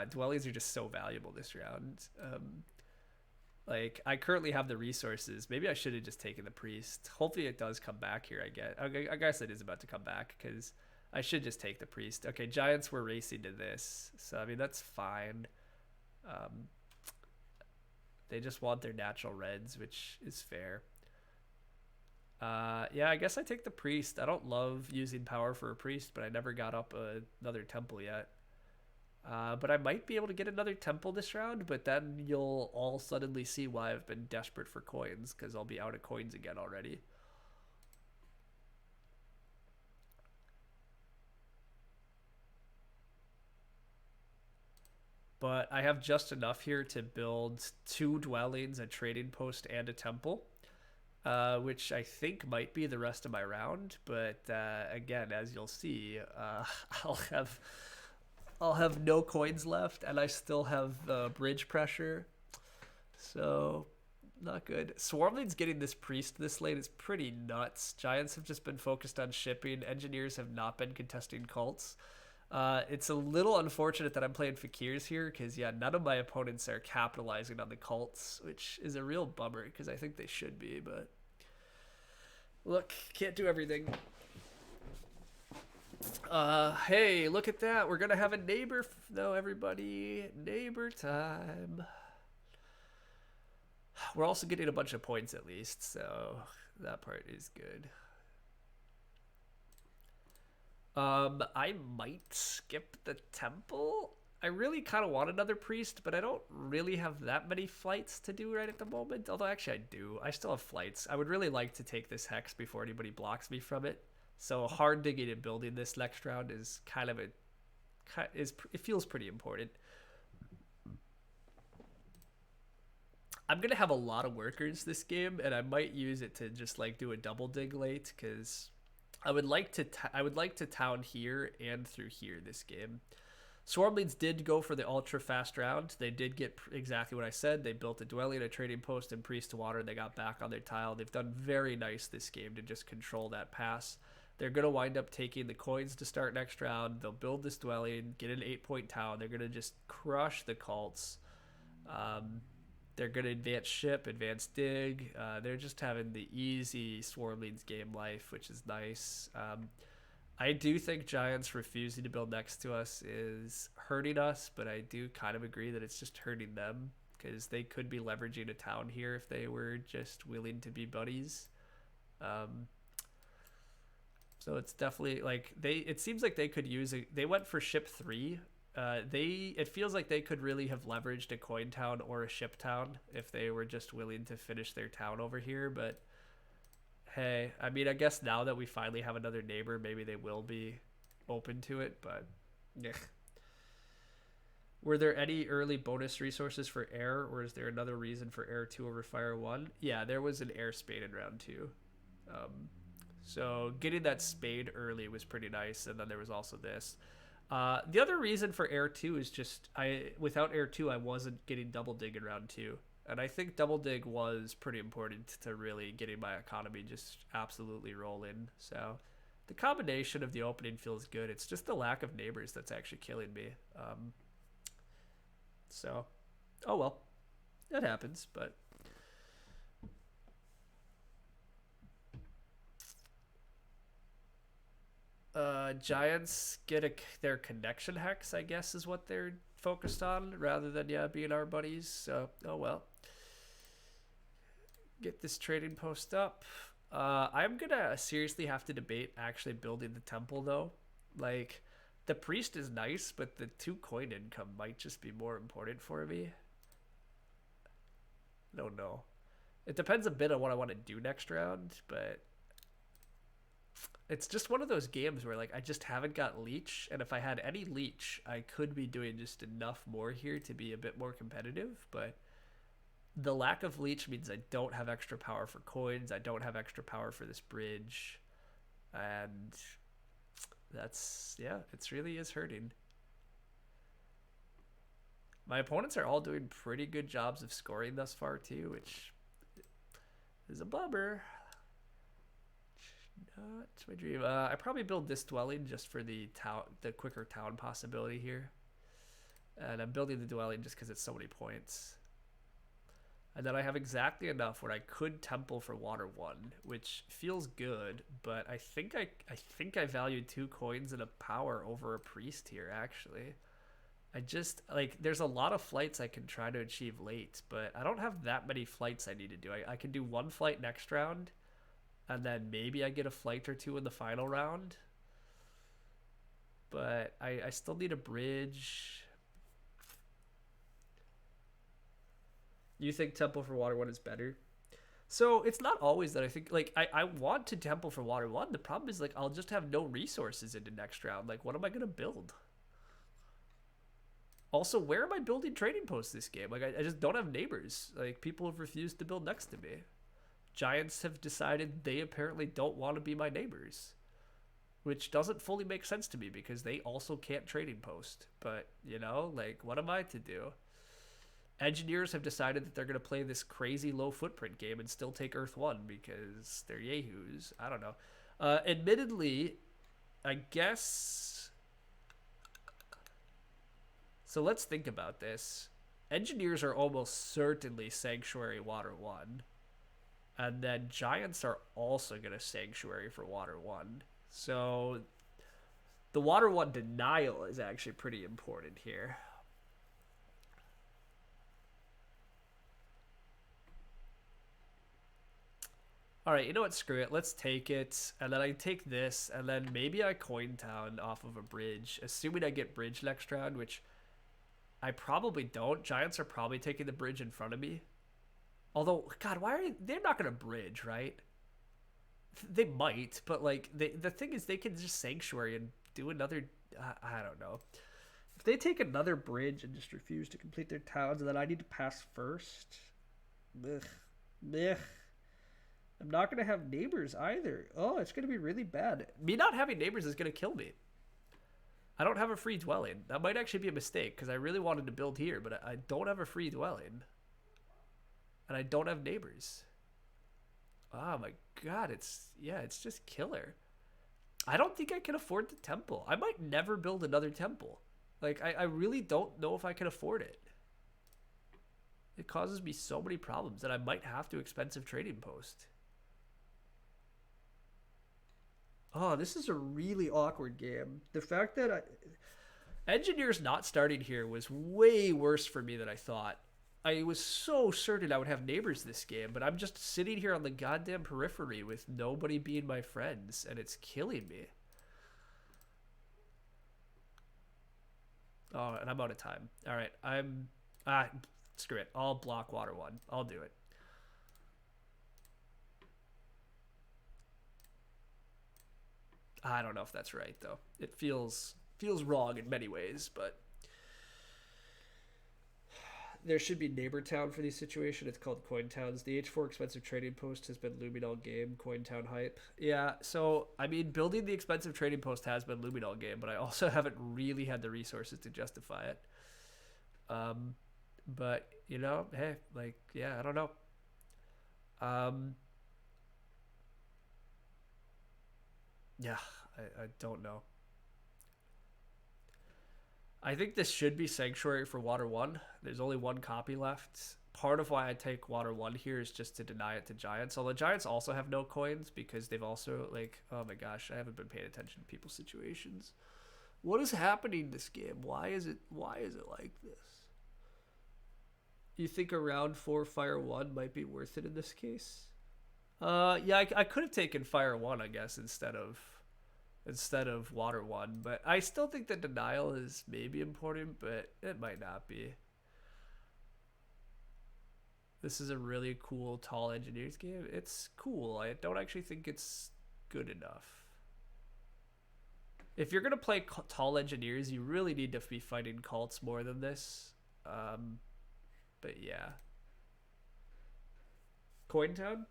dwellings are just so valuable this round. Like, I currently have the resources. Maybe I should have just taken the priest. Hopefully it does come back here, I guess it is about to come back, because I should just take the priest. Okay, Giants were racing to this, so, I mean, that's fine. They just want their natural reds, which is fair. Yeah, I guess I take the priest. I don't love using power for a priest, but I never got up another temple yet. But I might be able to get another temple this round, but then you'll all suddenly see why I've been desperate for coins, because I'll be out of coins again already. But I have just enough here to build 2 dwellings, a trading post, and a temple, which I think might be the rest of my round. But again, as you'll see, I'll have no coins left, and I still have bridge pressure, so not good. Swarmling's getting this priest this late is pretty nuts. Giants have just been focused on shipping. Engineers have not been contesting cults. It's a little unfortunate that I'm playing Fakirs here, because yeah, none of my opponents are capitalizing on the cults, which is a real bummer, because I think they should be, but look, can't do everything. Hey, look at that. We're gonna have a neighbor though, everybody. Neighbor time. We're also getting a bunch of points at least, so that part is good. I might skip the temple. I really kind of want another priest, but I don't really have that many flights to do right at the moment. Although actually I do. I still have flights. I would really like to take this hex before anybody blocks me from it. So hard digging and building this next round is kind of it feels pretty important. I'm gonna have a lot of workers this game, and I might use it to just like do a double dig late because I would like to town here and through here this game. Swarmlings did go for the ultra fast round. They did get exactly what I said. They built a dwelling, a trading post, and priest to water. They got back on their tile. They've done very nice this game to just control that pass. They're going to wind up taking the coins to start next round. They'll build this dwelling, get an 8-point town. They're going to just crush the cults. They're going to advance ship, advance dig. They're just having the easy Swarmlings game life, which is nice. I do think Giants refusing to build next to us is hurting us, but I do kind of agree that it's just hurting them because they could be leveraging a town here if they were just willing to be buddies. So it's definitely like it seems like they could use it. They went for ship 3. It feels like they could really have leveraged a coin town or a ship town if they were just willing to finish their town over here, but hey, I mean, I guess now that we finally have another neighbor, maybe they will be open to it, but yeah. Were there any early bonus resources for air, or is there another reason for air 2 over fire 1? Yeah, there was an air spade in round 2. So getting that spade early was pretty nice, and then there was also this. The other reason for air 2 is just without air 2, I wasn't getting double dig in round 2. And I think double dig was pretty important to really getting my economy just absolutely rolling. So the combination of the opening feels good. It's just the lack of neighbors that's actually killing me. So, oh well, that happens. But Giants get their connection hex, I guess, is what they're focused on rather than being our buddies. So, oh well. Get this trading post up. I'm gonna seriously have to debate actually building the temple though. Like, the priest is nice, but the 2 coin income might just be more important for me. I don't know. It depends a bit on what I want to do next round, but it's just one of those games where like I just haven't got leech, and if I had any leech, I could be doing just enough more here to be a bit more competitive, but the lack of leech means I don't have extra power for coins. I don't have extra power for this bridge. And that's, yeah, it really is hurting. My opponents are all doing pretty good jobs of scoring thus far too, which is a bummer. Not my dream. I probably build this dwelling just for the quicker town possibility here. And I'm building the dwelling just because it's so many points. And then I have exactly enough where I could temple for water 1, which feels good, but I think I value 2 coins and a power over a priest here, actually. I just, like, there's a lot of flights I can try to achieve late, but I don't have that many flights I need to do. I can do 1 flight next round, and then maybe I get a flight or 2 in the final round. But I still need a bridge. You think temple for water 1 is better? So it's not always that I think, like, I want to temple for water 1. The problem is, like, I'll just have no resources in the next round. Like, what am I going to build? Also, where am I building trading posts this game? Like, I just don't have neighbors. Like, people have refused to build next to me. Giants have decided they apparently don't want to be my neighbors, which doesn't fully make sense to me because they also can't trading post. But, you know, like, what am I to do? Engineers have decided that they're going to play this crazy low footprint game and still take Earth 1 because they're yahoos. I don't know. Admittedly, I guess... So let's think about this. Engineers are almost certainly Sanctuary Water 1. And then Giants are also going to Sanctuary for Water 1. So the Water 1 denial is actually pretty important here. All right, you know what? Screw it. Let's take it, and then I take this, and then maybe I coin town off of a bridge, assuming I get bridge next round, which I probably don't. Giants are probably taking the bridge in front of me. Although, God, why are they're not gonna bridge, right? They might, but like the thing is, they can just sanctuary and do another. I don't know. If they take another bridge and just refuse to complete their towns, and then I need to pass first. Ugh. Ugh. I'm not going to have neighbors either. Oh, it's going to be really bad. Me not having neighbors is going to kill me. I don't have a free dwelling. That might actually be a mistake because I really wanted to build here, but I don't have a free dwelling. And I don't have neighbors. Oh my god, it's just killer. I don't think I can afford the temple. I might never build another temple. Like, I really don't know if I can afford it. It causes me so many problems that I might have to expensive trading post. Oh, this is a really awkward game. The fact that Engineers not starting here was way worse for me than I thought. I was so certain I would have neighbors this game, but I'm just sitting here on the goddamn periphery with nobody being my friends, and it's killing me. Oh, and I'm out of time. All right, screw it. I'll block water 1. I'll do it. I don't know if that's right though. It feels wrong in many ways, but there should be neighbor town for these situations. It's called coin towns. The H4 expensive trading post has been looming all game. Coin town hype. Yeah, so I mean, building the expensive trading post has been looming all game, but I also haven't really had the resources to justify it. But you know, hey, like, yeah, I don't know. Yeah, I don't know. I think this should be Sanctuary for Water 1. There's only one copy left. Part of why I take Water 1 here is just to deny it to Giants. Although Giants also have no coins because they've also, like, oh my gosh, I haven't been paying attention to people's situations. What is happening this game? Why is it like this? You think a round 4 Fire 1 might be worth it in this case? Yeah, I could have taken Fire 1, I guess, instead of Water 1, but I still think the denial is maybe important, but it might not be. This is a really cool tall engineers game. It's cool. I don't actually think it's good enough. If you're gonna play tall engineers, you really need to be fighting cults more than this. But yeah. Coin Town?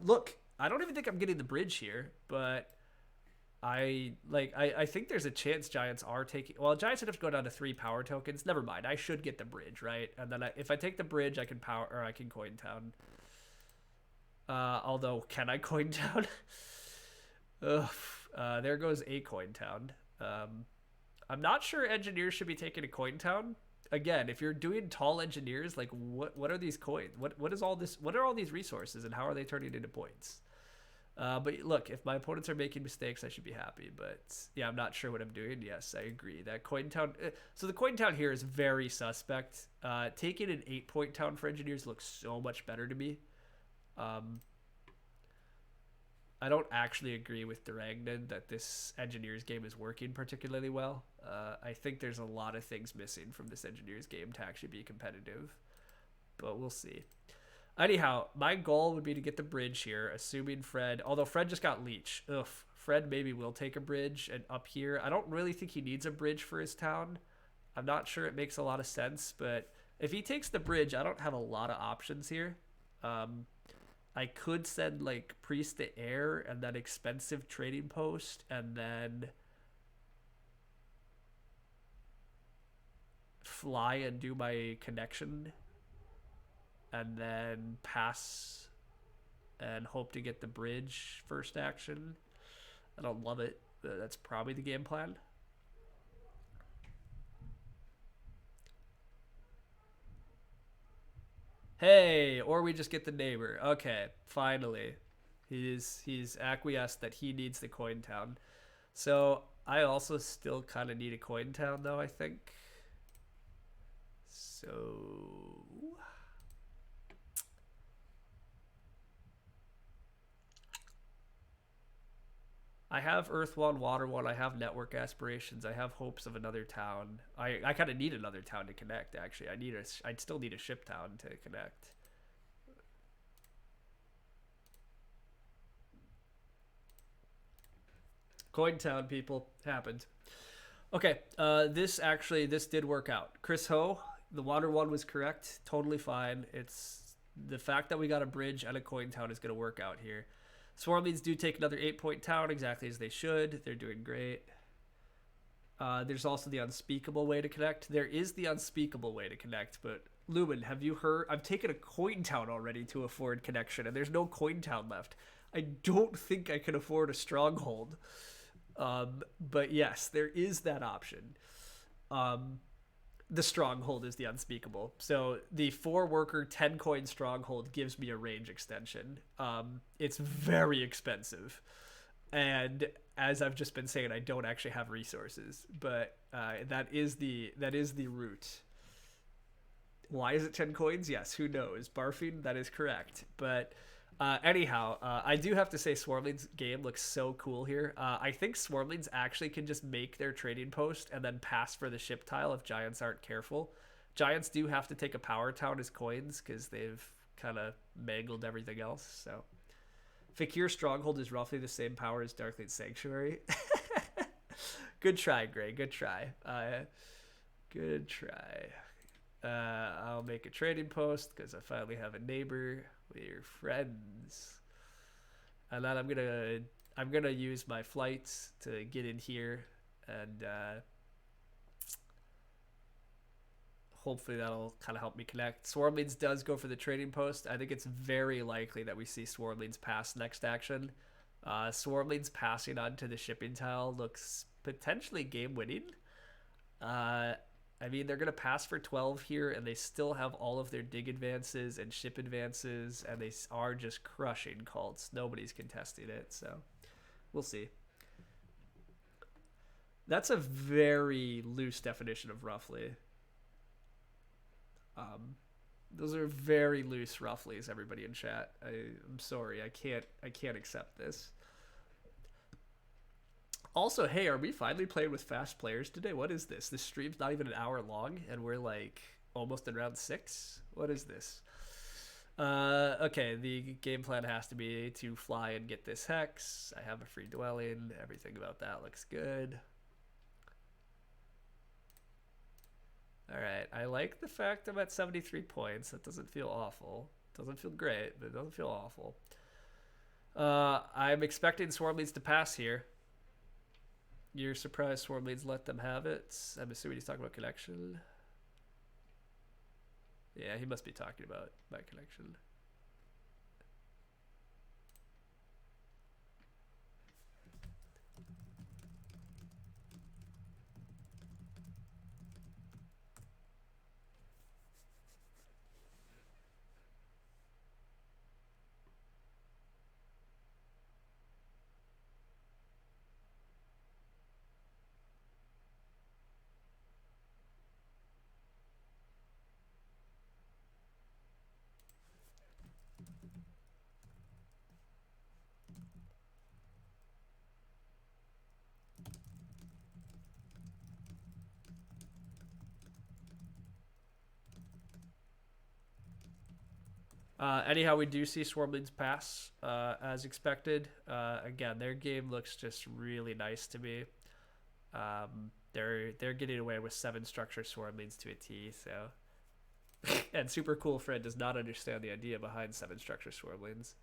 Look, I don't even think I'm getting the bridge here, but I think there's a chance Giants are taking. Well, Giants would have to go down to 3 power tokens. Never mind. I should get the bridge, right? And then if I take the bridge, I can coin town. Although, can I coin town? Ugh. There goes a coin town. I'm not sure engineers should be taking a coin town. Again, if you're doing tall engineers, like what are these coins? What is all this? What are all these resources, and how are they turning into points? But look, if my opponents are making mistakes, I should be happy. But yeah, I'm not sure what I'm doing. Yes, I agree. That coin town. So the coin town here is very suspect. Taking an 8-point town for engineers looks so much better to me. I don't actually agree with Duragnan that this engineers game is working particularly well. I think there's a lot of things missing from this engineers game to actually be competitive. But we'll see. Anyhow, my goal would be to get the bridge here, assuming Fred... Although Fred just got Leech. Ugh. Fred maybe will take a bridge. And up here, I don't really think he needs a bridge for his town. I'm not sure it makes a lot of sense. But if he takes the bridge, I don't have a lot of options here. I could send, like, Priest to Air and then expensive trading post. And then fly and do my connection. And then pass and hope to get the bridge first action. I don't love it, but that's probably the game plan. Hey, or we just get the neighbor. Okay, finally. He's acquiesced that he needs the coin town. So I also still kind of need a coin town, though, I think. So... I have Earth One, Water One. I have network aspirations. I have hopes of another town. I kind of need another town to connect. Actually, I'd still need a ship town to connect. Coin town, people, happened. Okay, this did work out. Chris Ho, the Water One was correct. Totally fine. It's the fact that we got a bridge and a coin town is going to work out here. Swarmlings do take another 8-point town, exactly as they should. They're doing great. There's also the unspeakable way to connect. There is the unspeakable way to connect, but Lumen, have you heard? I've taken a coin town already to afford connection, and there's no coin town left. I don't think I can afford a stronghold. But yes, there is that option. The stronghold is the unspeakable. So the 4-worker 10-coin stronghold gives me a range extension. It's very expensive, and as I've just been saying, I don't actually have resources. But that is the route. Why is it 10 coins? Yes, who knows? Barfing, that is correct. But anyhow, I do have to say Swarmling's game looks so cool here. I think Swarmlings actually can just make their trading post and then pass for the ship tile if Giants aren't careful. Giants do have to take a power town as coins because they've kind of mangled everything else. So Fakir Stronghold is roughly the same power as Darkling Sanctuary. Good try, Gray. Good try. Good try. I'll make a trading post because I finally have a neighbor. We're friends. And then I'm gonna use my flights to get in here, and hopefully that'll kind of help me connect. Swarmlings does go for the trading post. I think it's very likely that we see Swarmlings pass next action. Swarmlings passing onto the shipping tile looks potentially game winning. I mean, they're going to pass for 12 here, and they still have all of their dig advances and ship advances, and they are just crushing cults. Nobody's contesting it, so we'll see. That's a very loose definition of roughly. Those are very loose roughlies, everybody in chat. I'm sorry, I can't accept this. Also, hey, are we finally playing with fast players today? What is this? This stream's not even an hour long, and we're like almost in round 6? What is this? Okay, the game plan has to be to fly and get this hex. I have a free dwelling. Everything about that looks good. Alright, I like the fact I'm at 73 points. That doesn't feel awful. Doesn't feel great, but it doesn't feel awful. I'm expecting Swarmlings to pass here. You're surprised Swarmlings let them have it? I'm assuming he's talking about connection. Yeah, he must be talking about my connection. Anyhow, we do see Swarmlings pass as expected. Again, their game looks just really nice to me. They're getting away with 7 structure Swarmlings to a T. So, and Super Cool Fred does not understand the idea behind 7 structure Swarmlings.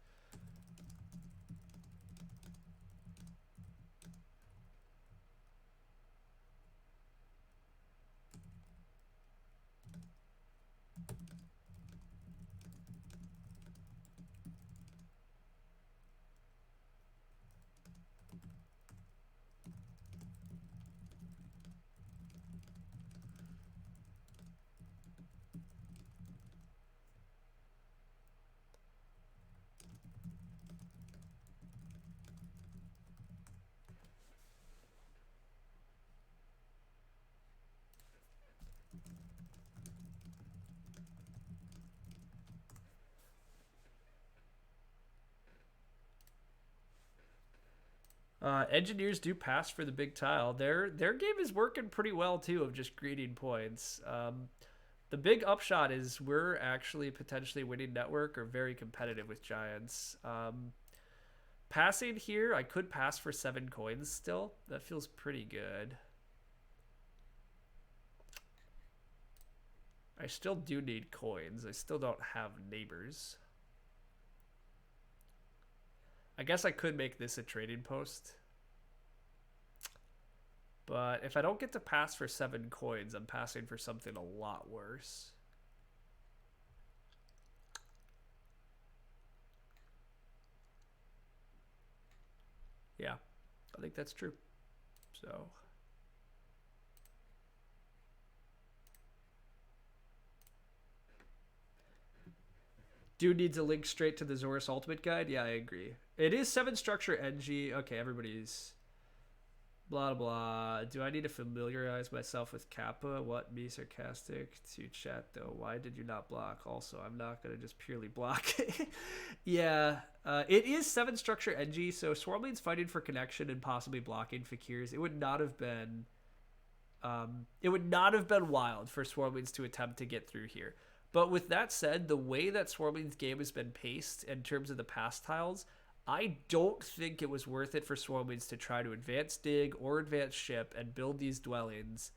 Engineers do pass for the big tile. Their game is working pretty well too of just greeting points. The big upshot is we're actually potentially winning network or very competitive with giants. Passing here, I could pass for 7 coins still. That feels pretty good. I still do need coins. I still don't have neighbors. I guess I could make this a trading post. But if I don't get to pass for 7 coins, I'm passing for something a lot worse. Yeah, I think that's true. So... Dude needs a link straight to the Zorus Ultimate Guide. Yeah, I agree. It is 7 structure NG. Okay, everybody's blah blah. Do I need to familiarize myself with Kappa? What? Me sarcastic to chat though. Why did you not block? Also, I'm not gonna just purely block. Yeah, it is 7 structure NG. So Swarmling's fighting for connection and possibly blocking Fakirs. It would not have been. It would not have been wild for Swarmlings to attempt to get through here. But with that said, the way that Swarmling's game has been paced in terms of the pass tiles, I don't think it was worth it for Swarmlings to try to advance dig or advance ship and build these dwellings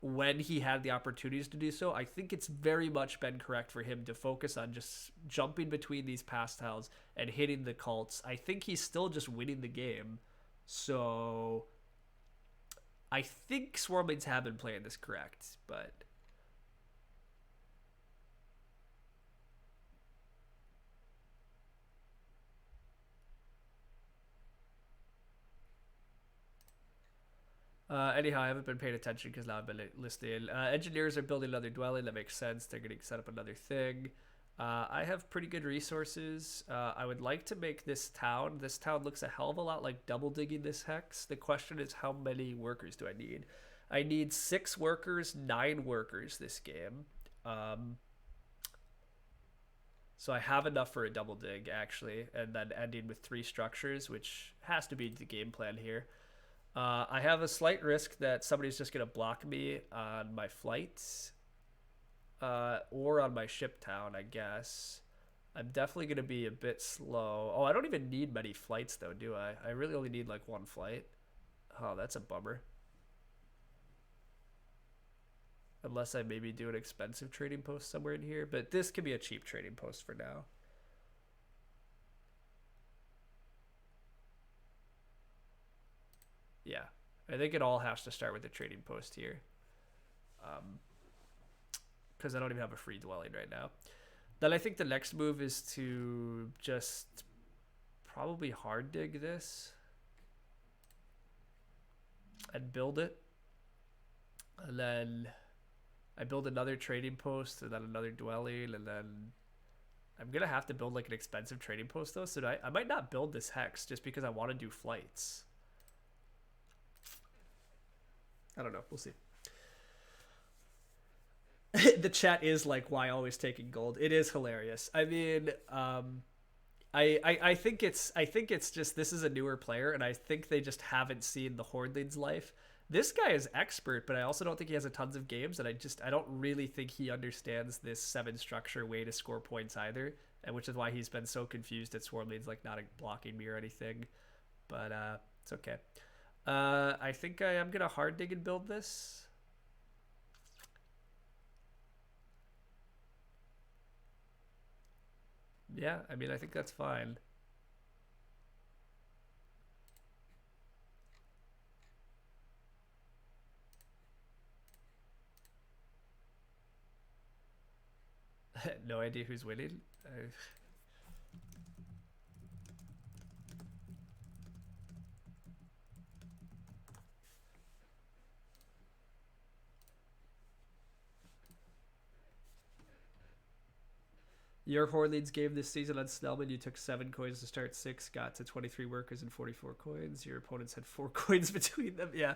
when he had the opportunities to do so. I think it's very much been correct for him to focus on just jumping between these pass tiles and hitting the cults. I think he's still just winning the game. So I think Swarmlings have been playing this correct, but... anyhow, I haven't been paying attention because now I've been listening. Engineers are building another dwelling. That makes sense. They're going to set up another thing. I have pretty good resources. I would like to make this town. This town looks a hell of a lot like double digging this hex. The question is, how many workers do I need? I need 6 workers, 9 workers this game. So I have enough for a double dig, actually, and then ending with 3 structures, which has to be the game plan here. I have a slight risk that somebody's just going to block me on my flights or on my ship town, I guess. I'm definitely going to be a bit slow. Oh, I don't even need many flights, though, do I? I really only need, like, 1 flight. Oh, that's a bummer. Unless I maybe do an expensive trading post somewhere in here. But this could be a cheap trading post for now. Yeah, I think it all has to start with a trading post here. Because I don't even have a free dwelling right now. Then I think the next move is to just probably hard dig this and build it. And then I build another trading post and then another dwelling, and then I'm going to have to build like an expensive trading post though. So I might not build this hex just because I want to do flights. I don't know. We'll see. The chat is like, why always taking gold? It is hilarious. I mean, I think it's just, this is a newer player, and I think they just haven't seen the Hordling's life. This guy is expert, but I also don't think he has a tons of games, and I don't really think he understands this 7 structure way to score points either, and which is why he's been so confused at Swarmling's like not blocking me or anything. But it's okay. I think I am gonna hard dig and build this. Yeah, I mean, I think that's fine. No idea who's winning. Your Hordling's game this season on Snellman, you took 7 coins to start 6, got to 23 workers and 44 coins. Your opponents had 4 coins between them. Yeah.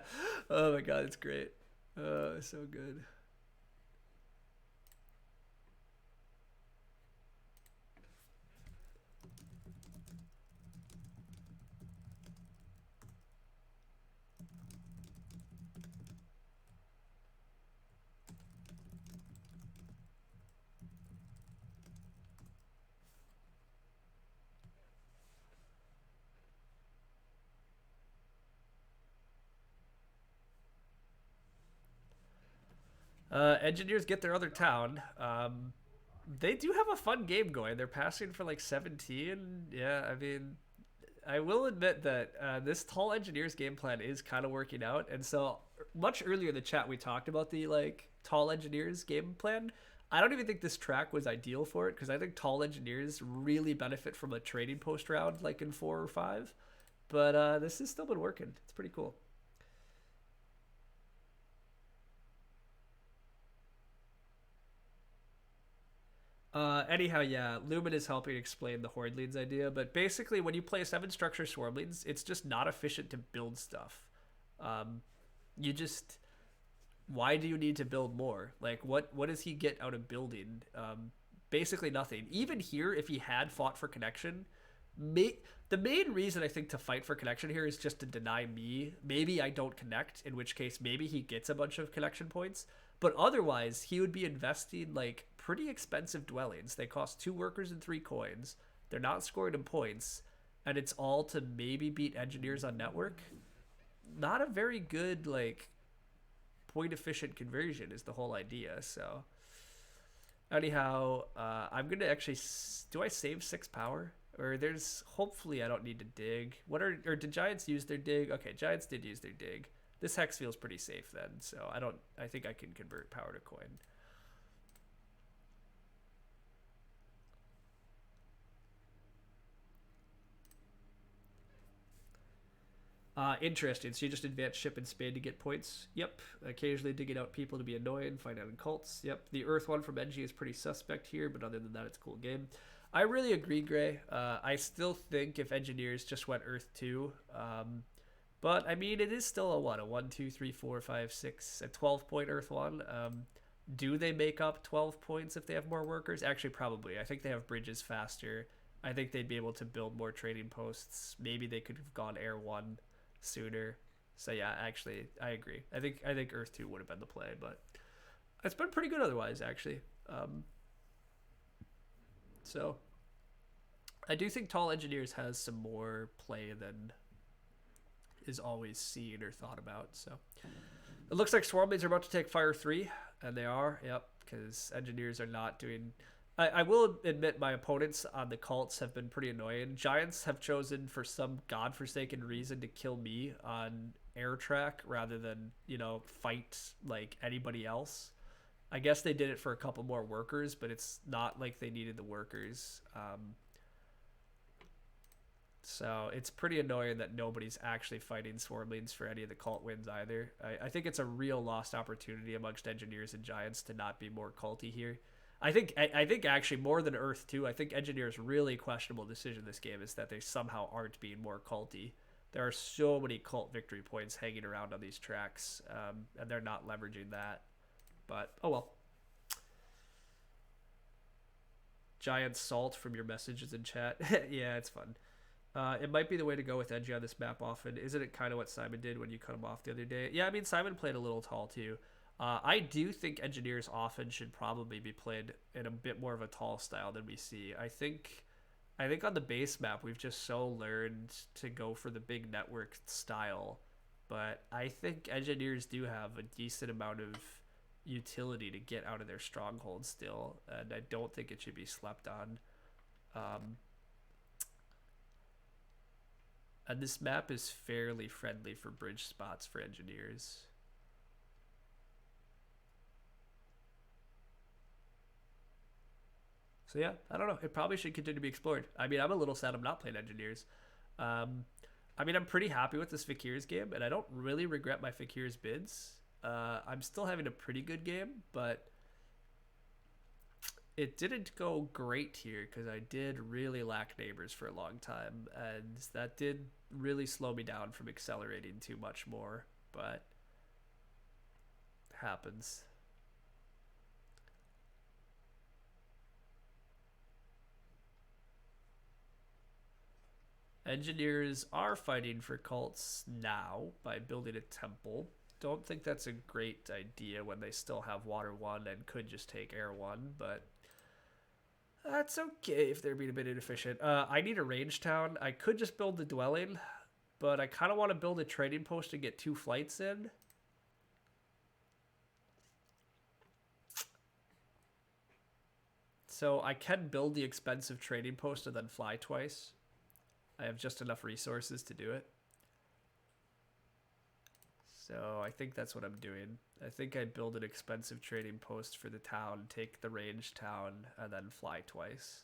Oh my god, it's great. So good. Engineers get their other town. They do have a fun game going. They're passing for like 17. Yeah, I mean, I will admit that this tall engineers game plan is kind of working out. And so much earlier in the chat, we talked about the like tall engineers game plan. I don't even think this track was ideal for it because I think tall engineers really benefit from a trading post round like in 4 or 5. But this has still been working. It's pretty cool. Anyhow, yeah, Lumen is helping explain the Horde Leads idea, but basically when you play 7 structure Swarm Leads, it's just not efficient to build stuff. Um, you just... Why do you need to build more? Like, what does he get out of building? Basically nothing. Even here, if he had fought for connection, the main reason I think to fight for connection here is just to deny me. Maybe I don't connect, in which case maybe he gets a bunch of connection points. But otherwise, he would be investing like pretty expensive dwellings. They cost 2 workers and 3 coins. They're not scored in points, and it's all to maybe beat engineers on network. Not a very good like point efficient conversion is the whole idea. So anyhow, I'm gonna actually do I save 6 power? Or there's hopefully I don't need to dig. Or did Giants use their dig? Okay, Giants did use their dig. This hex feels pretty safe then, so I think I can convert power to coin. Interesting. So you just advance ship and spade to get points? Yep. Occasionally digging out people to be annoying, find out in cults. Yep. The Earth one from NG is pretty suspect here, but other than that, it's a cool game. I really agree, Gray. I still think if engineers just went Earth 2, but I mean, it is still a 1, 2, 3, 4, 5, 6, a 12-point Earth 1. Do they make up 12 points if they have more workers? Actually, probably. I think they have bridges faster. I think they'd be able to build more trading posts. Maybe they could have gone Air 1 sooner. So yeah, actually, I agree. I think Earth 2 would have been the play, but it's been pretty good otherwise, actually. So I do think Tall Engineers has some more play than is always seen or thought about. So it looks like Swarm Blades are about to take Fire 3, and they are, yep, because Engineers are not doing... I will admit my opponents on the cults have been pretty annoying. Giants have chosen for some godforsaken reason to kill me on air track rather than, you know, fight like anybody else. I guess they did it for a couple more workers, but it's not like they needed the workers. So it's pretty annoying that nobody's actually fighting Swarm Leads for any of the cult wins either. I think it's a real lost opportunity amongst Engineers and Giants to not be more culty here. I think actually more than Earth 2, I think Engineers' really questionable decision this game is that they somehow aren't being more culty. There are so many cult victory points hanging around on these tracks, and they're not leveraging that. But, oh well. Giant salt from your messages in chat. Yeah, it's fun. It might be the way to go with Engie on this map often. Isn't it kind of what Simon did when you cut him off the other day? Yeah, I mean, Simon played a little tall too. I do think Engineers often should probably be played in a bit more of a tall style than we see. I think on the base map, we've just so learned to go for the big network style. But I think Engineers do have a decent amount of utility to get out of their stronghold still. And I don't think it should be slept on. And this map is fairly friendly for bridge spots for Engineers. So yeah, I don't know. It probably should continue to be explored. I mean, I'm a little sad I'm not playing Engineers. I mean, I'm pretty happy with this Fakirs game, and I don't really regret my Fakirs bids. I'm still having a pretty good game, but it didn't go great here because I did really lack neighbors for a long time, and that did really slow me down from accelerating too much more, but happens. Engineers are fighting for cults now by building a temple. Don't think that's a great idea when they still have Water 1 and could just take Air 1, but that's okay if they're being a bit inefficient. I need a range town. I could just build the dwelling, but I kind of want to build a trading post to get 2 flights in. So I can build the expensive trading post and then fly twice. I have just enough resources to do it. So I think that's what I'm doing. I think I build an expensive trading post for the town, take the range town, and then fly twice.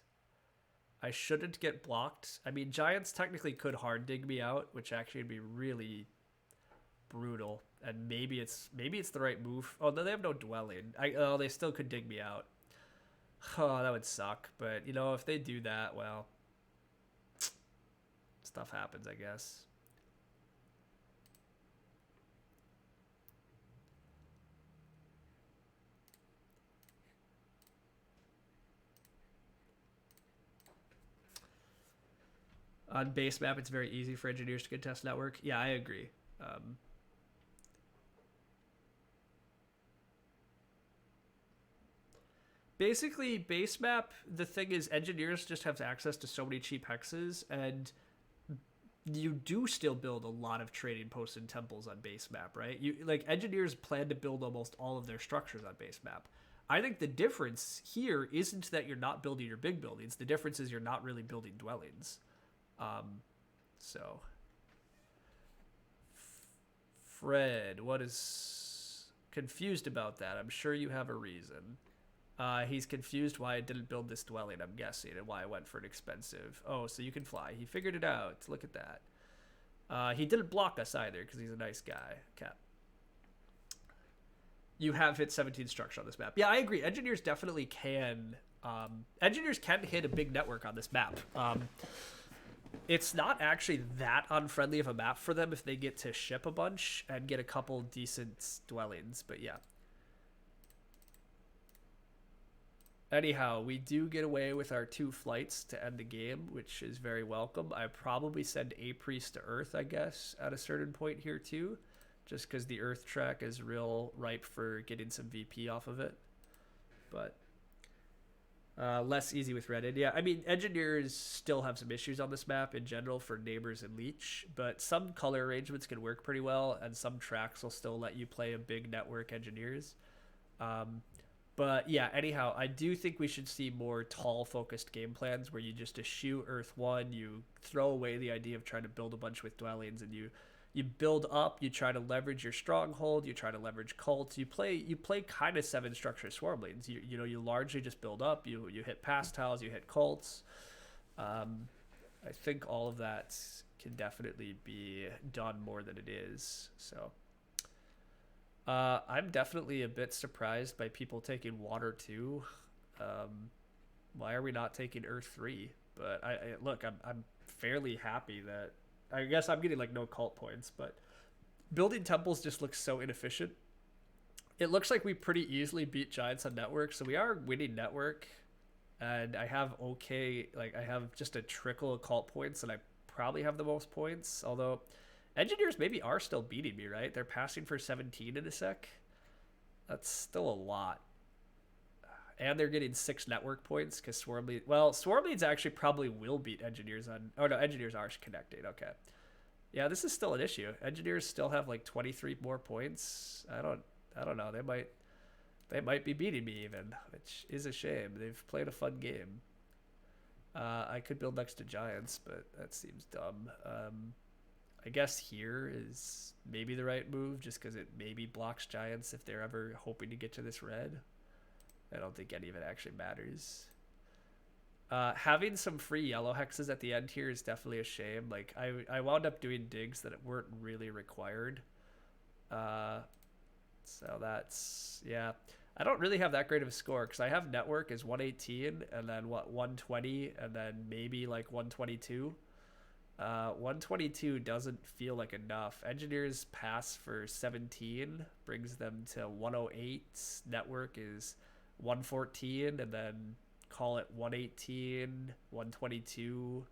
I shouldn't get blocked. I mean, giants technically could hard dig me out, which actually would be really brutal. And maybe it's the right move. Oh no, they have no dwelling. Oh, they still could dig me out. Oh, that would suck. But you know, if they do that, well, stuff happens, I guess. On base map, it's very easy for engineers to contest network. Yeah, I agree. Basically, base map, the thing is engineers just have access to so many cheap hexes, and you do still build a lot of trading posts and temples on base map, right? You like engineers plan to build almost all of their structures on base map. I think the difference here isn't that you're not building your big buildings. The difference is you're not really building dwellings. So Fred, what is confused about that? I'm sure you have a reason. He's confused why I didn't build this dwelling, I'm guessing, and why I went for an expensive. Oh, so you can fly. He figured it out. Look at that. He didn't block us either because he's a nice guy. Cap. You have hit 17 structure on this map. Yeah, I agree. Engineers definitely can. Engineers can hit a big network on this map. It's not actually that unfriendly of a map for them if they get to ship a bunch and get a couple decent dwellings, but yeah. Anyhow, we do get away with our 2 flights to end the game, which is very welcome. I probably send a priest to Earth, I guess, at a certain point here too, just because the Earth track is real ripe for getting some VP off of it. But less easy with Reddit. Yeah, I mean, engineers still have some issues on this map in general for neighbors and leech, but some color arrangements can work pretty well, and some tracks will still let you play a big network engineers. But yeah, anyhow, I do think we should see more tall focused game plans where you just eschew Earth 1, you throw away the idea of trying to build a bunch with dwellings, and you build up, you try to leverage your stronghold, you try to leverage cults, you play kind of 7 structure swarmlings. You largely just build up, you hit pastiles, you hit cults. I think all of that can definitely be done more than it is. So I'm definitely a bit surprised by people taking water 2. Why are we not taking Earth 3? But look, I'm fairly happy that I guess I'm getting like no cult points, but building temples just looks so inefficient. It looks like we pretty easily beat giants on network, so we are winning network, and I have I have just a trickle of cult points, and I probably have the most points, although engineers maybe are still beating me, right? They're passing for 17 in a sec. That's still a lot. And they're getting 6 network points because Swarmleads actually probably will beat engineers on. Oh no, engineers are connected. Okay, yeah, this is still an issue. Engineers still have like 23 more points. I don't know. They might be beating me even, which is a shame. They've played a fun game. I could build next to giants, but that seems dumb. I guess here is maybe the right move, just because it maybe blocks giants if they're ever hoping to get to this red. I don't think any of it actually matters. Having some free yellow hexes at the end here is definitely a shame. Like I wound up doing digs that weren't really required. So that's, yeah. I don't really have that great of a score because I have network as 118 and then 120 and then maybe like 122. 122 doesn't feel like enough. Engineers pass for 17, brings them to 108. Network is 114, and then call it 118, 122,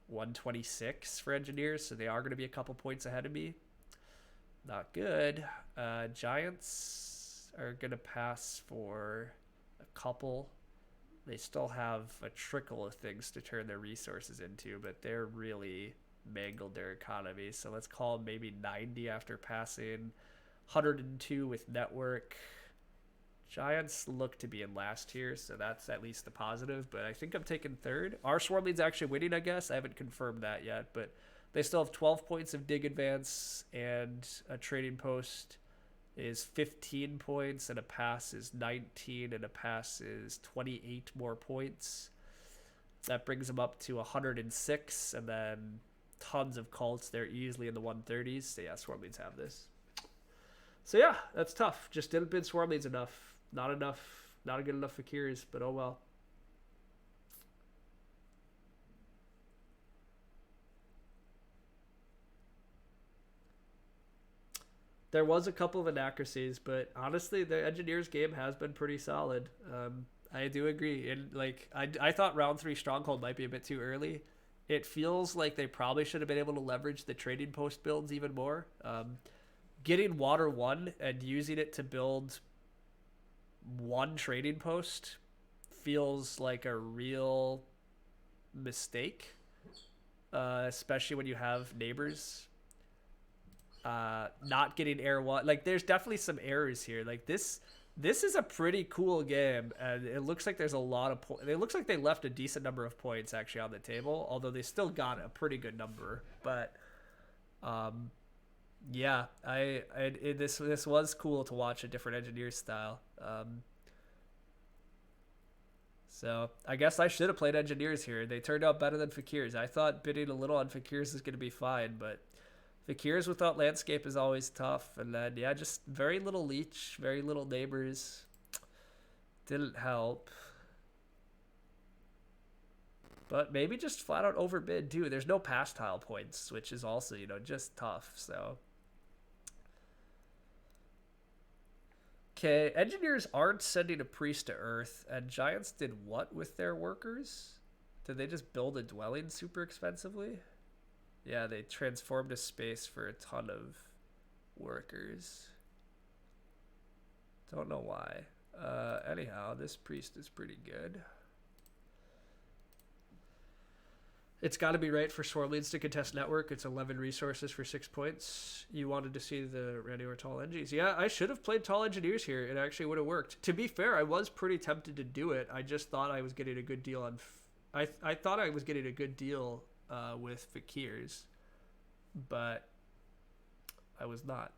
126 for engineers, so they are going to be a couple points ahead of me. Not good. Giants are going to pass for a couple. They still have a trickle of things to turn their resources into, but they're really mangled their economy. So let's call maybe 90 after passing, 102 with network. Giants look to be in last here, so that's at least a positive, but I think I'm taking third. Our Swarm Lead's actually winning, I guess. I haven't confirmed that yet, but they still have 12 points of dig advance, and a trading post is 15 points, and a pass is 19, and a pass is 28 more points. That brings them up to 106, and then tons of cults. They're easily in the 130s, so yeah, Swarm Leads have this. So yeah, that's tough. Just didn't bid Swarm Leads enough. Not enough. Not good enough Fakirs, but oh well. There was a couple of inaccuracies, but honestly, the Engineers game has been pretty solid. I do agree. And like, I thought round 3 Stronghold might be a bit too early. It feels like they probably should have been able to leverage the trading post builds even more. Getting Water 1 and using it to build one trading post feels like a real mistake, especially when you have neighbors. Not getting air 1, like there's definitely some errors here. Like this is a pretty cool game, and it looks like there's a lot of points. It looks like they left a decent number of points actually on the table, although they still got a pretty good number. But yeah, this was cool to watch a different engineer style. So I guess I should have played engineers here. They turned out better than Fakirs. I thought bidding a little on Fakirs is going to be fine, but Fakirs without landscape is always tough. And then yeah, just very little leech, very little neighbors. Didn't help. But maybe just flat out overbid too. There's no pass tile points, which is also, you know, just tough. So okay, engineers aren't sending a priest to Earth, and Giants did what with their workers? Did they just build a dwelling super expensively? Yeah, they transformed a space for a ton of workers. Don't know why. Anyhow, this priest is pretty good. It's got to be right for Swarm Leads to contest network. It's 11 resources for 6 points. You wanted to see the Randy or Tall Engies. Yeah, I should have played Tall Engineers here. It actually would have worked. To be fair, I was pretty tempted to do it. I just thought I was getting a good deal on... I thought I was getting a good deal with Fakirs, but I was not.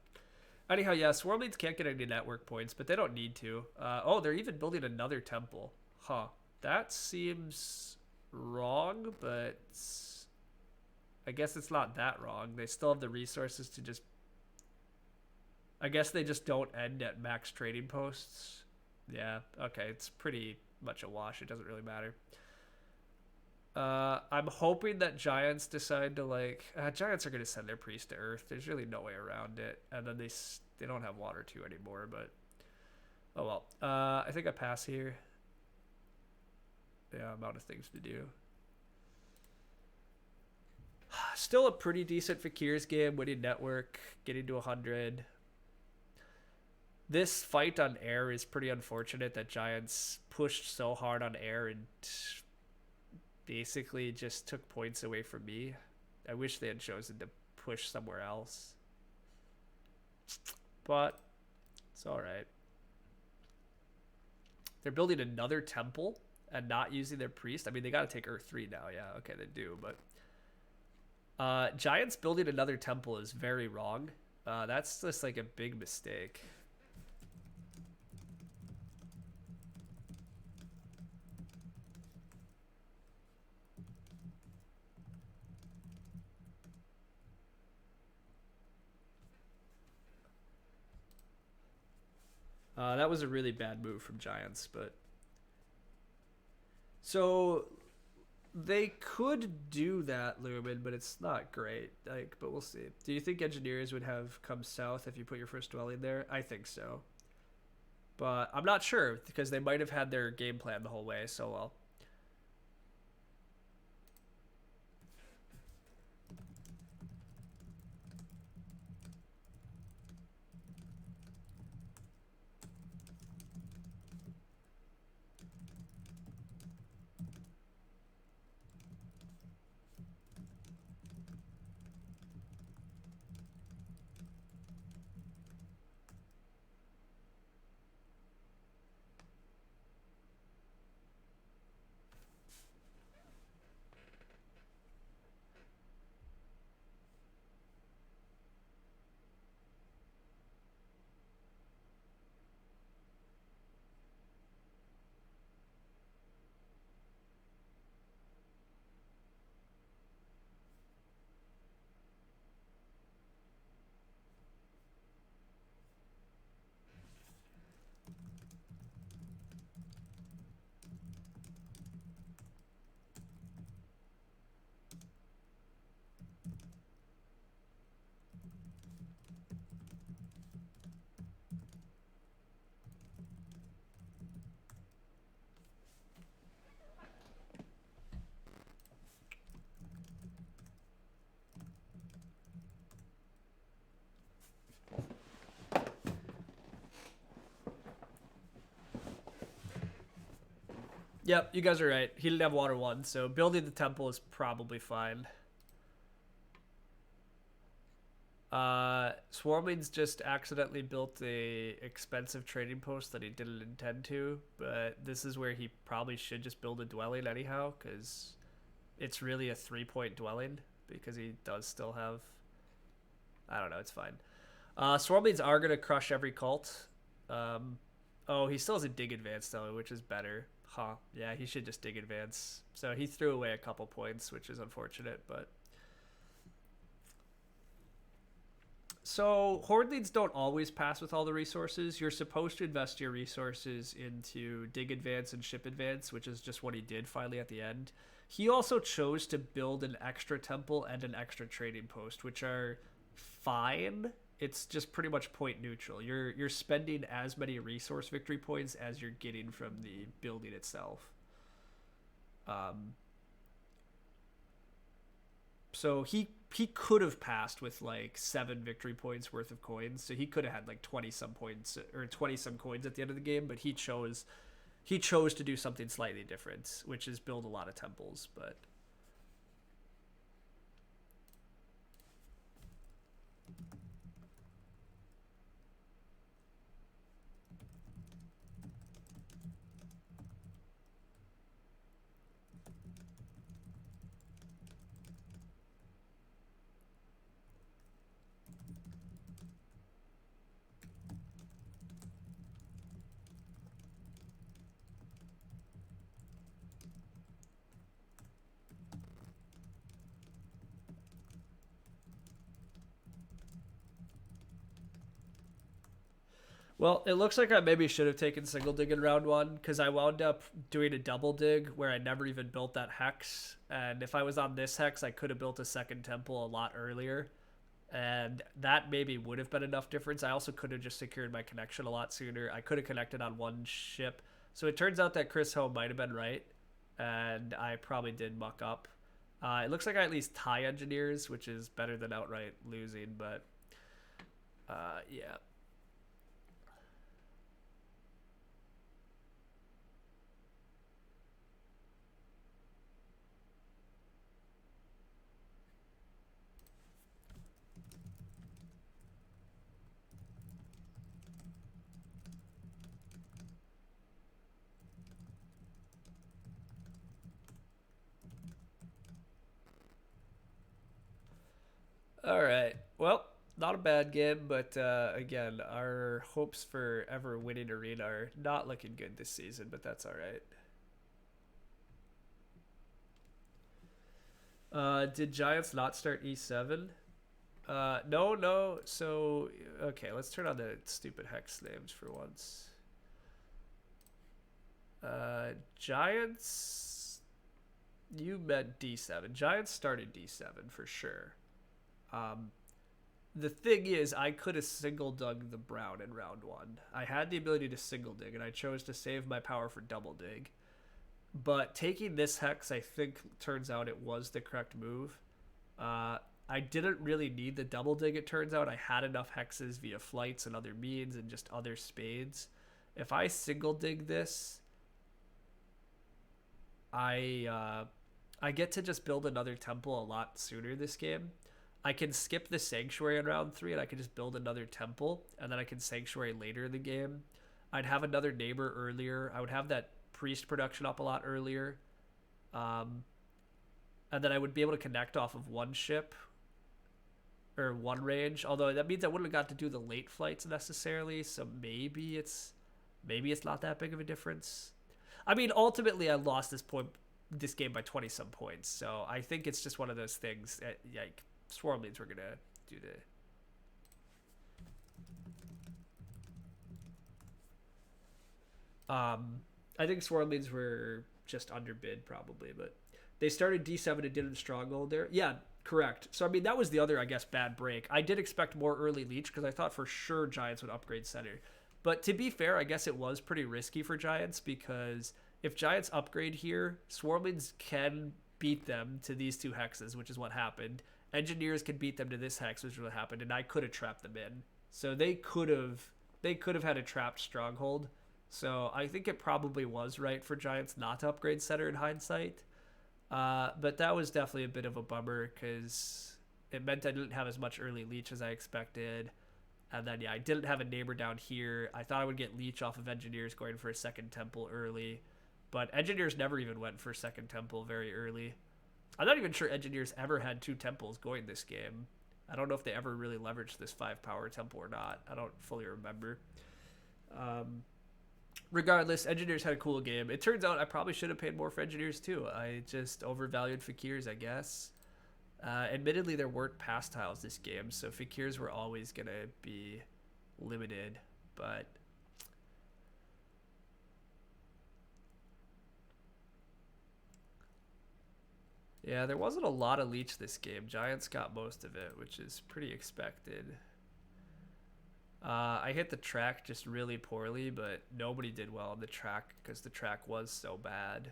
Anyhow, yeah, Swarm Leads can't get any network points, but they don't need to. Oh, they're even building another temple. Huh. That seems wrong, but I guess it's not that wrong. They still have the resources to just... I guess they just don't end at max trading posts. Yeah, okay, it's pretty much a wash. It doesn't really matter. I'm hoping that Giants decide to like... Giants are going to send their priest to Earth. There's really no way around it. And then they don't have water 2 anymore, but... Oh well. I think I pass here. Yeah, I'm out of things to do. Still a pretty decent Fakirs game. Winning network. Getting to 100. This fight on air is pretty unfortunate that Giants pushed so hard on air and basically just took points away from me. I wish they had chosen to push somewhere else. But it's alright. They're building another temple and not using their priest. I mean, they got to take Earth 3 now. Yeah, okay, they do. But Giants building another temple is very wrong. That's just like a big mistake. That was a really bad move from Giants, but... So, they could do that, Lumen, but it's not great. Like, but we'll see. Do you think Engineers would have come south if you put your first dwelling there? I think so. But I'm not sure, because they might have had their game plan the whole way, so well. Yep, you guys are right. He didn't have water 1, so building the temple is probably fine. Swarmlings just accidentally built a expensive trading post that he didn't intend to, but this is where he probably should just build a dwelling anyhow, because it's really a 3-point dwelling, because he does still have... I don't know, it's fine. Swarmlings are going to crush every cult. Oh, he still has a dig advance though, which is better. Huh. Yeah, he should just dig advance. So he threw away a couple points, which is unfortunate, but... So horde leads don't always pass with all the resources. You're supposed to invest your resources into dig advance and ship advance, which is just what he did finally at the end. He also chose to build an extra temple and an extra trading post, which are fine. It's just pretty much point neutral. You're spending as many resource victory points as you're getting from the building itself. So he could have passed with like 7 victory points worth of coins. So he could have had like 20 some points or 20 some coins at the end of the game, but he chose to do something slightly different, which is build a lot of temples, but well, it looks like I maybe should have taken single dig in round 1, because I wound up doing a double dig where I never even built that hex. And if I was on this hex, I could have built a second temple a lot earlier. And that maybe would have been enough difference. I also could have just secured my connection a lot sooner. I could have connected on one ship. So it turns out that Chris Ho might have been right. And I probably did muck up. It looks like I at least tie engineers, which is better than outright losing. But yeah. All right. Well, not a bad game, but again, our hopes for ever winning arena are not looking good this season, but that's all right. Did Giants not start E7? No, no. So, okay, let's turn on the stupid hex names for once. Giants, you meant D7. Giants started D7 for sure. The thing is, I could have single dug the brown in round 1. I had the ability to single dig, and I chose to save my power for double dig. But taking this hex, I think, turns out it was the correct move. I didn't really need the double dig, it turns out. I had enough hexes via flights and other means and just other spades. If I single dig this, I get to just build another temple a lot sooner this game. I can skip the sanctuary in round 3 and I can just build another temple, and then I can sanctuary later in the game. I'd have another neighbor earlier. I would have that priest production up a lot earlier. And then I would be able to connect off of one ship or one range, although that means I wouldn't have got to do the late flights necessarily, so maybe it's not that big of a difference. I mean, ultimately I lost this game by 20 some points, so I think it's just one of those things. Like, Swarm leads, we're gonna do the I think Swarm leads were just underbid probably, but they started D7 and didn't stronghold there. Yeah, correct. So I mean, that was the other, I guess, bad break. I did expect more early leech because I thought for sure Giants would upgrade center. But to be fair, I guess it was pretty risky for Giants, because if Giants upgrade here, Swarmlings can beat them to these 2 hexes, which is what happened. Engineers could beat them to this hex, which is what happened, and I could have trapped them in. So they could have had a trapped stronghold. So I think it probably was right for Giants not to upgrade center in hindsight. But that was definitely a bit of a bummer because it meant I didn't have as much early leech as I expected. And then, yeah, I didn't have a neighbor down here. I thought I would get leech off of engineers going for a second temple early. But engineers never even went for second temple very early. I'm not even sure engineers ever had 2 temples going this game. I don't know if they ever really leveraged this 5 power temple or not. I don't fully remember. Regardless, engineers had a cool game. It turns out I probably should have paid more for engineers too. I just overvalued Fakirs, I guess. Admittedly, there weren't pass tiles this game, so Fakirs were always going to be limited, but yeah, there wasn't a lot of leech this game. Giants got most of it, which is pretty expected. I hit the track just really poorly, but nobody did well on the track because the track was so bad.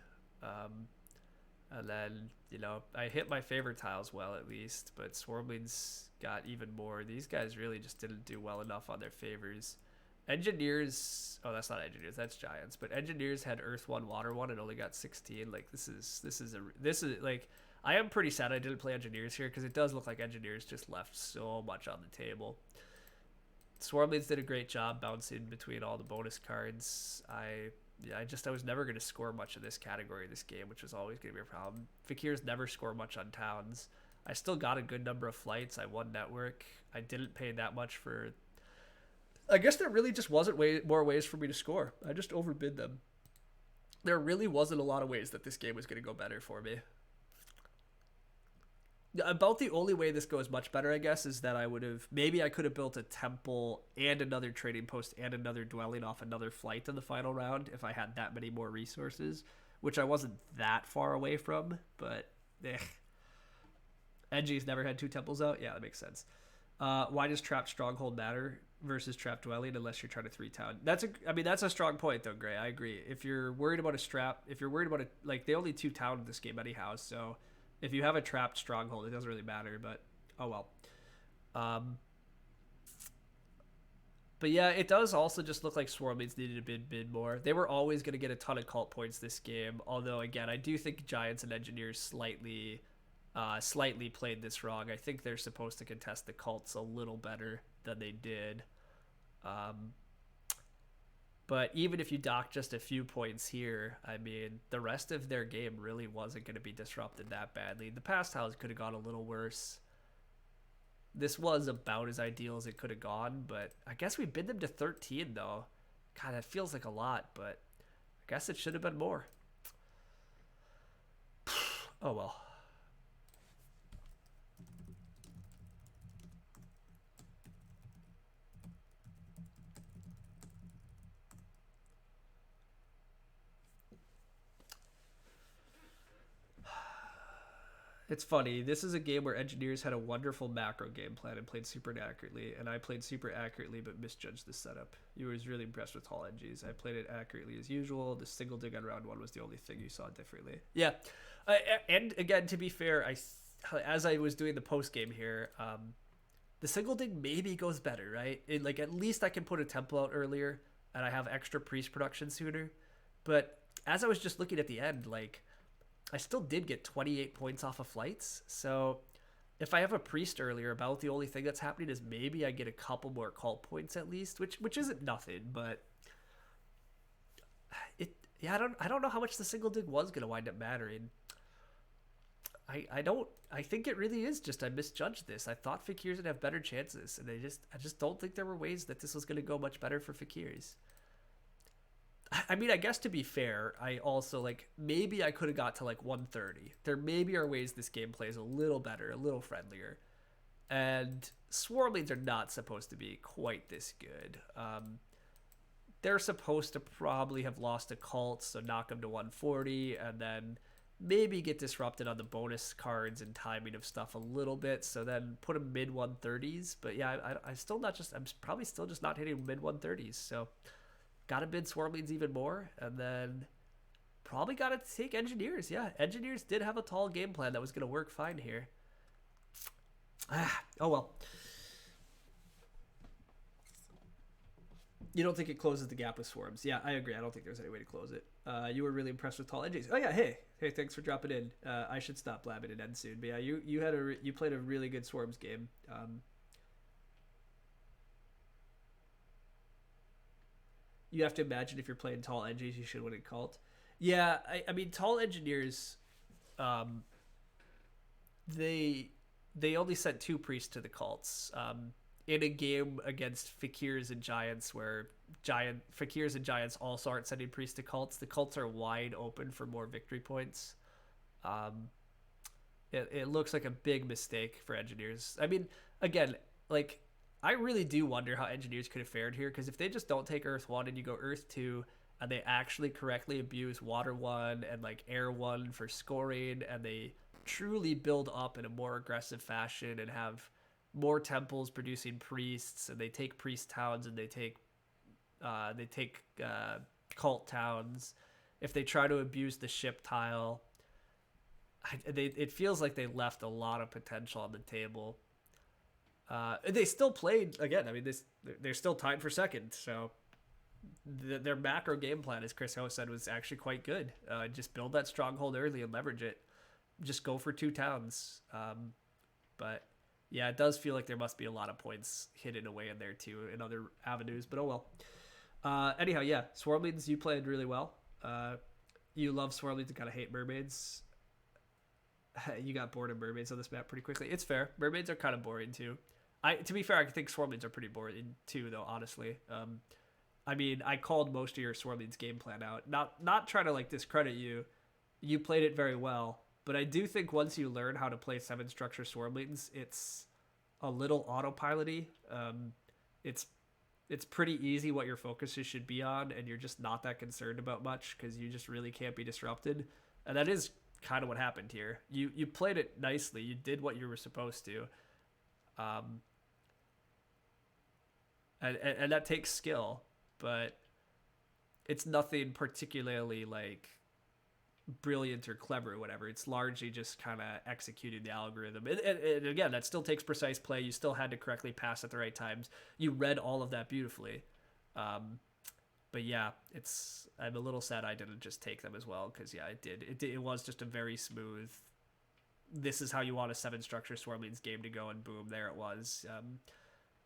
And then, you know, I hit my favorite tiles well at least, but Swarmlings got even more. These guys really just didn't do well enough on their favors. Engineers, oh, that's not engineers, that's Giants. But engineers had Earth 1, Water 1, and only got 16. Like this is like, I am pretty sad I didn't play engineers here because it does look like engineers just left so much on the table. Swarmlings did a great job bouncing between all the bonus cards. I was never going to score much in this category this game, which was always going to be a problem. Fakirs never score much on towns. I still got a good number of flights. I won network. I didn't pay that much for... I guess there really just wasn't more ways for me to score. I just overbid them. There really wasn't a lot of ways that this game was going to go better for me. About the only way this goes much better, I guess, is that maybe I could have built a temple and another trading post and another dwelling off another flight in the final round if I had that many more resources, which I wasn't that far away from, but NG's never had 2 temples out. Yeah, that makes sense. Why does trapped stronghold matter versus trapped dwelling unless you're trying to 3-town? That's a strong point though, Gray. I agree. If you're worried about like they only 2-town this game anyhow, so if you have a trapped stronghold, it doesn't really matter, but oh well. But yeah, it does also just look like Swarmlings needed to bid more. They were always going to get a ton of cult points this game, although again, I do think Giants and Engineers slightly played this wrong. I think they're supposed to contest the cults a little better than they did. But even if you dock just a few points here, I mean, the rest of their game really wasn't going to be disrupted that badly. The past tiles could have gone a little worse. This was about as ideal as it could have gone, but I guess we bid them to 13, though. God, that feels like a lot, but I guess it should have been more. Oh, well. It's funny. This is a game where engineers had a wonderful macro game plan and played super accurately, and I played super accurately but misjudged the setup. You was really impressed with Tall NGs. I played it accurately as usual. The single dig on round 1 was the only thing you saw differently. Yeah, and again, to be fair, as I was doing the post game here, the single dig maybe goes better, right? Like at least I can put a temple out earlier, and I have extra priest production sooner. But as I was just looking at the end, like, I still did get 28 points off of flights. So if I have a priest earlier, about the only thing that's happening is maybe I get a couple more cult points at least, which isn't nothing, but I don't know how much the single dig was going to wind up mattering. I think it really is just I misjudged this. I thought Fakirs would have better chances, and I just don't think there were ways that this was going to go much better for Fakirs. I mean, I guess to be fair, I also, like, maybe I could have got to, like, 130. There maybe are ways this game plays a little better, a little friendlier. And Swarmlings are not supposed to be quite this good. They're supposed to probably have lost a cult, so knock them to 140, and then maybe get disrupted on the bonus cards and timing of stuff a little bit, so then put them mid-130s. But yeah, I'm probably still just not hitting mid-130s, so... Got to bid Swarmlings even more, and then probably got to take Engineers. Yeah, Engineers did have a tall game plan that was going to work fine here. Oh, well. You don't think it closes the gap with swarms? Yeah, I agree. I don't think there's any way to close it. You were really impressed with tall edges. Oh yeah, hey, thanks for dropping in. I should stop blabbing and end soon. But yeah, you played a really good swarms game. You have to imagine if you're playing tall edges, you should win in cult. Yeah, I mean tall engineers, um, they they only sent two priests to the cults. In a game against Fakirs and Giants, where giant Fakirs and Giants also aren't sending priests to cults, the cults are wide open for more victory points. Um, it looks like a big mistake for engineers. I mean, again, like I really do wonder how engineers could have fared here because if they just don't take Earth 1 and you go Earth 2 and they actually correctly abuse Water 1 and like Air 1 for scoring and they truly build up in a more aggressive fashion and have more temples producing priests and they take priest towns and they take cult towns. If they try to abuse the ship tile, it feels like they left a lot of potential on the table. They still played again. I mean, they're still tied for second. So their macro game plan, as Chris Ho said, was actually quite good. Just build that stronghold early and leverage it. Just go for two towns. But yeah, it does feel like there must be a lot of points hidden away in there too in other avenues. But oh well. Anyhow, yeah, Swarmlings, you played really well. You love Swarmlings and kind of hate mermaids. You got bored of mermaids on this map pretty quickly. It's fair. Mermaids are kind of boring too. To be fair, I think Swarmlings are pretty boring too, though. Honestly, I mean, I called most of your Swarmlings game plan out. Not trying to like discredit you. You played it very well, but I do think once you learn how to play 7 structure Swarmlings, it's a little autopiloty. It's it's pretty easy what your focuses should be on, and you're just not that concerned about much because you just really can't be disrupted, and that is kind of what happened here. You played it nicely. You did what you were supposed to, um, and that takes skill, but it's nothing particularly like brilliant or clever or whatever. It's largely just kind of executing the algorithm. And again, that still takes precise play. You still had to correctly pass at the right times. You read all of that beautifully. But yeah, I'm a little sad I didn't just take them as well because yeah, it did. It was just a very smooth. This is how you want a 7 structure Swarmlings game to go, and boom, there it was.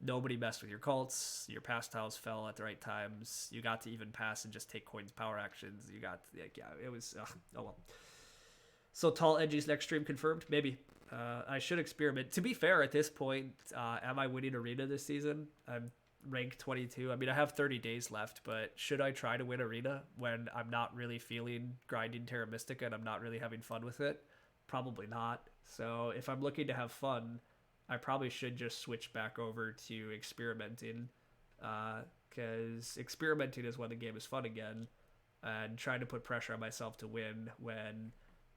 Nobody messed with your cults. Your pass tiles fell at the right times. You got to even pass and just take coins power actions. You got like, yeah, it was oh well. So tall edges next stream confirmed. Maybe I should experiment. To be fair, at this point, am I winning arena this season? I'm ranked 22. I mean, I have 30 days left, but should I try to win arena when I'm not really feeling grinding Terra Mystica and I'm not really having fun with it? Probably not. So if I'm looking to have fun, I probably should just switch back over to experimenting, because experimenting is when the game is fun again, and trying to put pressure on myself to win when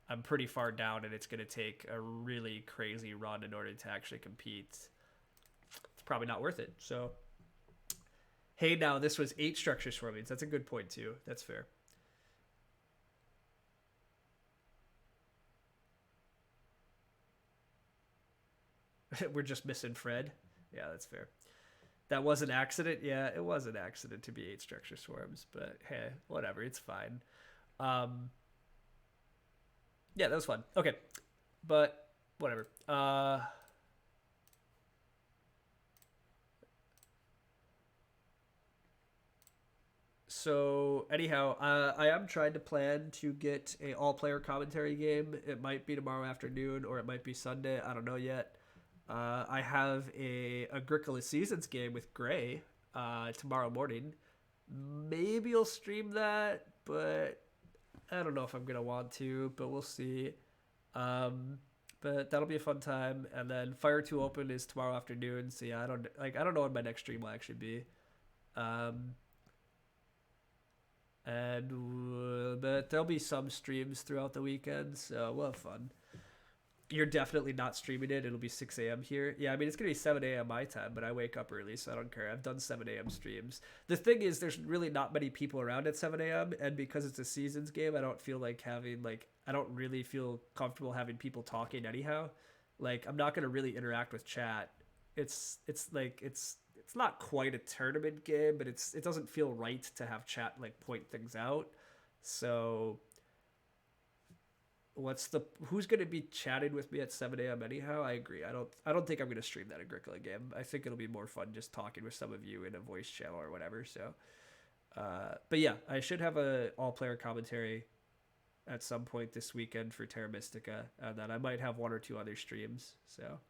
I'm pretty far down and it's going to take a really crazy run in order to actually compete. It's probably not worth it. So, hey, now this was 8 structures for me. That's a good point too. That's fair. We're just missing Fred. Yeah, that's fair. That was an accident. Yeah, it was an accident to be 8 structure swarms, but hey, whatever. It's fine. Yeah, that was fun. Okay, but whatever. So anyhow, I am trying to plan to get a all-player commentary game. It might be tomorrow afternoon or it might be Sunday. I don't know yet. I have a Agricola Seasons game with Gray tomorrow morning. Maybe I'll stream that, but I don't know if I'm gonna want to. But we'll see. But that'll be a fun time. And then Fire 2 Open is tomorrow afternoon. So yeah, I don't know when my next stream will actually be. But there'll be some streams throughout the weekend, so we'll have fun. You're definitely not streaming it. It'll be 6 a.m. here. Yeah, I mean, it's going to be 7 a.m. my time, but I wake up early, so I don't care. I've done 7 a.m. streams. The thing is, there's really not many people around at 7 a.m., and because it's a seasons game, I don't feel like having, like, I don't really feel comfortable having people talking anyhow. Like, I'm not going to really interact with chat. It's it's not quite a tournament game, but it doesn't feel right to have chat like point things out. So who's gonna be chatting with me at 7 a.m. anyhow? I agree. I don't think I'm gonna stream that Agricola game. I think it'll be more fun just talking with some of you in a voice channel or whatever. So, but yeah, I should have a all player commentary at some point this weekend for Terra Mystica, and then I might have one or two other streams. So.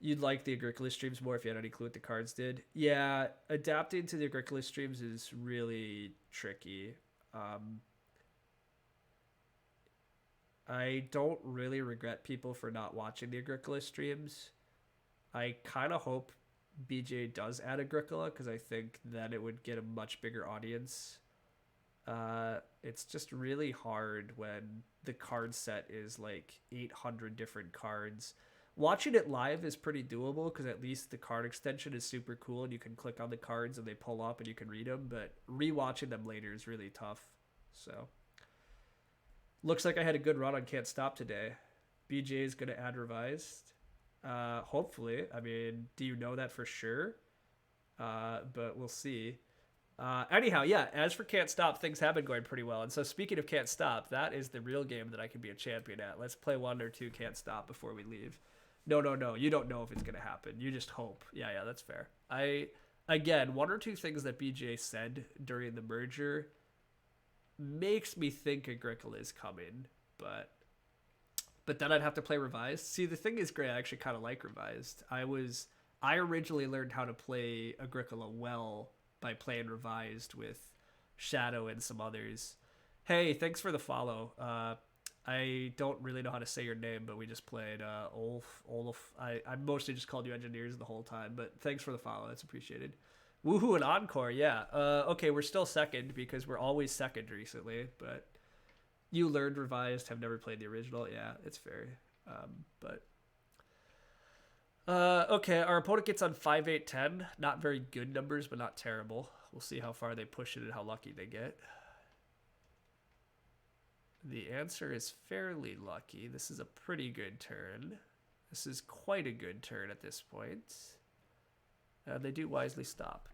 You'd like the Agricola streams more if you had any clue what the cards did. Yeah, adapting to the Agricola streams is really tricky. I don't really regret people for not watching the Agricola streams. I kind of hope BJ does add Agricola because I think that it would get a much bigger audience. It's just really hard when the card set is like 800 different cards. Watching it live is pretty doable because at least the card extension is super cool and you can click on the cards and they pull up and you can read them, but rewatching them later is really tough. So, looks like I had a good run on Can't Stop today. BJ is going to add revised. Hopefully. I mean, do you know that for sure? But we'll see. Anyhow, yeah, as for Can't Stop, things have been going pretty well. And so speaking of Can't Stop, that is the real game that I can be a champion at. Let's play 1 or 2 Can't Stop before we leave. No. You don't know if it's going to happen. You just hope. Yeah, that's fair. Again, 1 or 2 things that BJ said during the merger makes me think Agricola is coming, but then I'd have to play revised. See, the thing is, Gray, I actually kind of like revised. I originally learned how to play Agricola well by playing revised with Shadow and some others. Hey, thanks for the follow. I don't really know how to say your name, but we just played Olaf. I mostly just called you engineers the whole time, but thanks for the follow. That's appreciated. Woohoo and Encore, yeah. Okay, we're still second because we're always second recently, but you learned revised, have never played the original. Yeah, it's fair. Okay, our opponent gets on 5, 8, 10. Not very good numbers, but not terrible. We'll see how far they push it and how lucky they get. The answer is fairly lucky. This is a pretty good turn. This is quite a good turn at this point. They do wisely stop.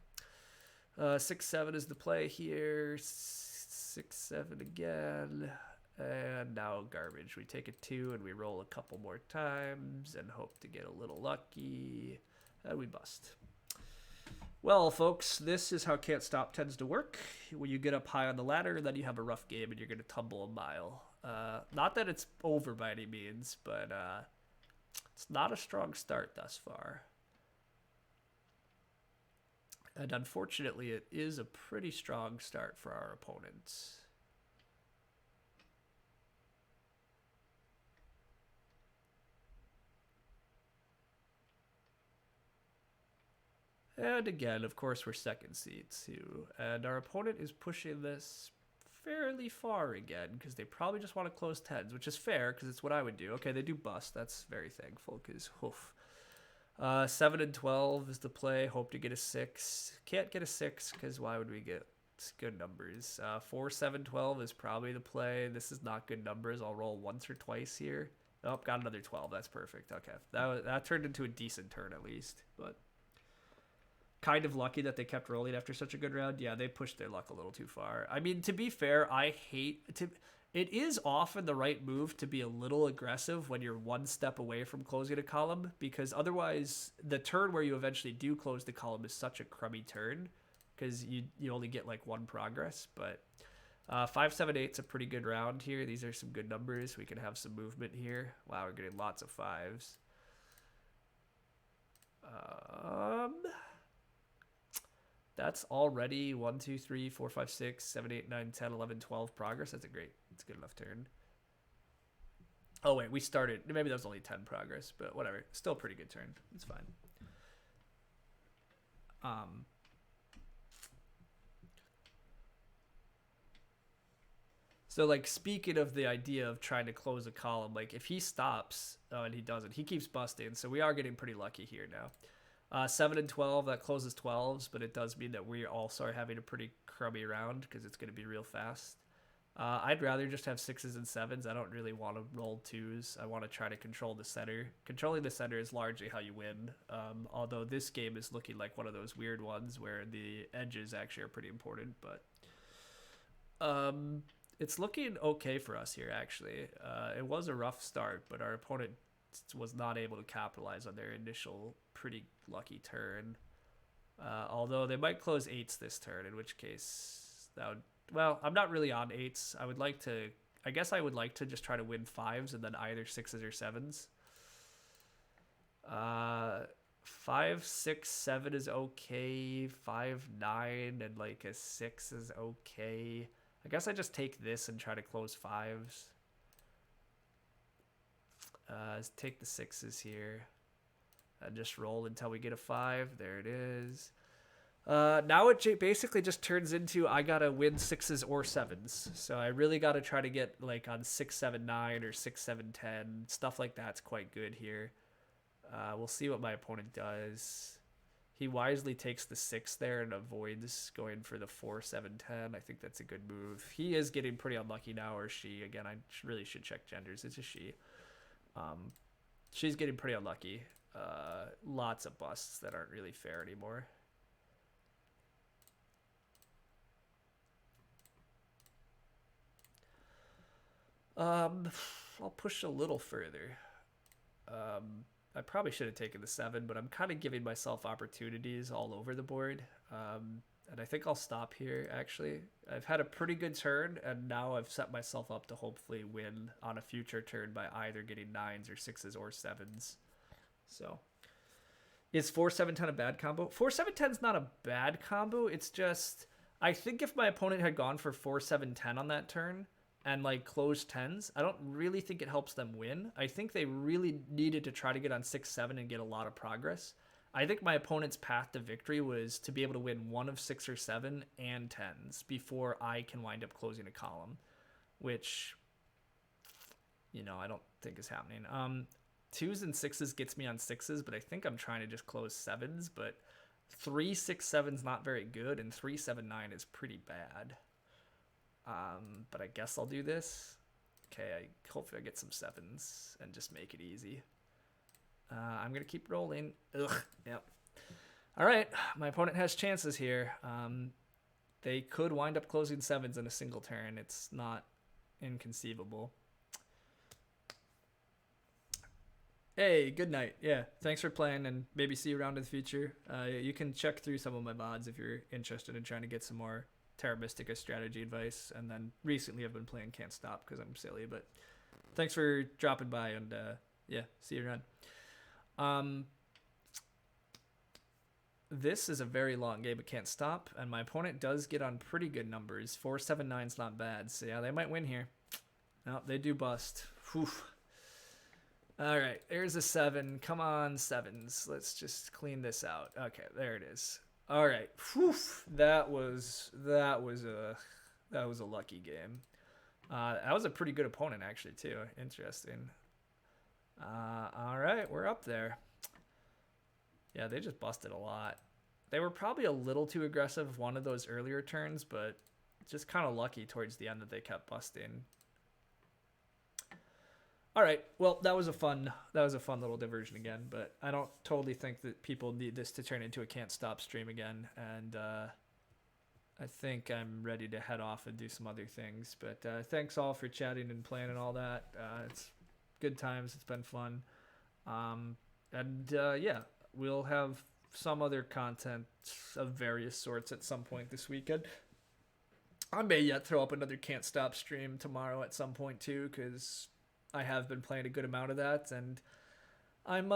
6, 7 is the play here. 6, 7 again. And now garbage. We take a 2 and we roll a couple more times and hope to get a little lucky. And we bust. Well, folks, this is how Can't Stop tends to work. When you get up high on the ladder, then you have a rough game and you're going to tumble a mile. Not that it's over by any means, but it's not a strong start thus far. And unfortunately, it is a pretty strong start for our opponents. And again, of course, we're second seed too. And our opponent is pushing this fairly far again because they probably just want to close 10s, which is fair because it's what I would do. Okay, they do bust. That's very thankful because, oof. 7 and 12 is the play. Hope to get a 6. Can't get a 6 because why would we get good numbers? 4, 7, 12 is probably the play. This is not good numbers. I'll roll once or twice here. Oh, got another 12. That's perfect. Okay, that turned into a decent turn at least, but kind of lucky that they kept rolling after such a good round. Yeah, they pushed their luck a little too far. I mean, to be fair, it is often the right move to be a little aggressive when you're one step away from closing a column, because otherwise the turn where you eventually do close the column is such a crummy turn because you only get like 1 progress. But 5, 7, 8's a pretty good round here. These are some good numbers. We can have some movement here. Wow, we're getting lots of 5s. That's already 1, 2, 3, 4, 5, 6, 7, 8, 9, 10, 11, 12 progress. That's a good enough turn. Oh, wait, we started. Maybe that was only 10 progress, but whatever. Still a pretty good turn. It's fine. So, like, speaking of the idea of trying to close a column, like, if he stops, and he doesn't, he keeps busting. So we are getting pretty lucky here now. 7 and 12, that closes 12s, but it does mean that we also are having a pretty crummy round because it's going to be real fast. I'd rather just have sixes and sevens. I don't really want to roll twos. I want to try to control the center. Controlling the center is largely how you win. Although this game is looking like one of those weird ones where the edges actually are pretty important. But it's looking okay for us here, actually. It was a rough start, but our opponent was not able to capitalize on their initial pretty lucky turn. Although they might close eights this turn, in which case that would... Well, I'm not really on eights. I guess I would like to just try to win fives and then either sixes or sevens. 5, 6, 7 is okay. 5, 9 and like a 6 is okay. I guess I just take this and try to close fives. Take the sixes here. And just roll until we get a 5. There it is. Now it basically just turns into I gotta win sixes or sevens. So I really gotta try to get like on 6, 7, 9 or 6, 7, 10. Stuff like that's quite good here. We'll see what my opponent does. He wisely takes the 6 there and avoids going for the 4, 7, 10. I think that's a good move. He is getting pretty unlucky now, or she. Again, I really should check genders. It's a she. She's getting pretty unlucky. Lots of busts that aren't really fair anymore. I'll push a little further. I probably should have taken the 7, but I'm kind of giving myself opportunities all over the board. And I think I'll stop here, actually. I've had a pretty good turn, and now I've set myself up to hopefully win on a future turn by either getting 9s or 6s or 7s. So, is 4, 7, 10 a bad combo? 4, 7, 10 is not a bad combo. It's just, I think if my opponent had gone for 4, 7, 10 on that turn, and like closed 10s, I don't really think it helps them win. I think they really needed to try to get on 6, 7 and get a lot of progress. I think my opponent's path to victory was to be able to win one of 6 or 7 and 10s before I can wind up closing a column, which, you know, I don't think is happening. 2s and 6s gets me on 6s, but I think I'm trying to just close 7s, but 3, 6, 7 is not very good, and 3, 7, 9 is pretty bad. But I guess I'll do this. Okay, hopefully I get some 7s and just make it easy. I'm going to keep rolling. Ugh, yep. All right, my opponent has chances here. They could wind up closing 7s in a single turn. It's not inconceivable. Hey, good night. Yeah, thanks for playing, and maybe see you around in the future. You can check through some of my mods if you're interested in trying to get some more Terra Mystica strategy advice. And then recently I've been playing Can't Stop because I'm silly, but thanks for dropping by, and yeah, see you around. This is a very long game of Can't Stop, and my opponent does get on pretty good numbers. 4, 7, 9 is not bad, so yeah, they might win here. No, they do bust. Whew. All right, there's a 7. Come on, 7s. Let's just clean this out. Okay, there it is. All right. Whew. That was a lucky game. That was a pretty good opponent, actually, too. Interesting. All right, we're up there. Yeah, they just busted a lot. They were probably a little too aggressive one of those earlier turns, but just kind of lucky towards the end that they kept busting. All right, well, that was a fun little diversion again, but I don't totally think that people need this to turn into a Can't Stop stream again, and I think I'm ready to head off and do some other things. But thanks all for chatting and playing and all that. It's good times. It's been fun. Yeah, we'll have some other content of various sorts at some point this weekend. I may yet throw up another Can't Stop stream tomorrow at some point too, because I have been playing a good amount of that, and I'm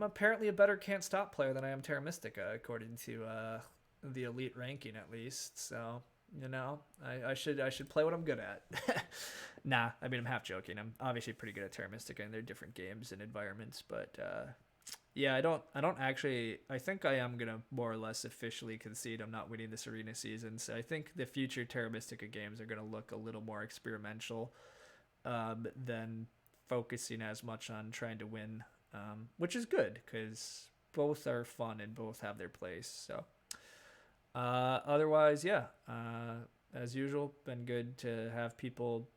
apparently a better Can't Stop player than I am Terra Mystica, according to the elite ranking at least. So, you know, I should play what I'm good at. Nah, I mean, I'm half joking. I'm obviously pretty good at Terra Mystica, and they're different games and environments, but yeah, I don't actually. I think I am gonna more or less officially concede I'm not winning this arena season. So I think the future Terra Mystica games are gonna look a little more experimental than focusing as much on trying to win, which is good because both are fun and both have their place. So otherwise, yeah, as usual, been good to have people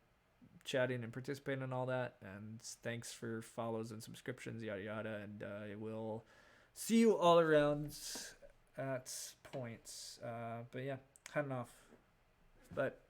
chatting and participating in all that. And thanks for follows and subscriptions, yada yada. And I will see you all around at points. But yeah, heading off. But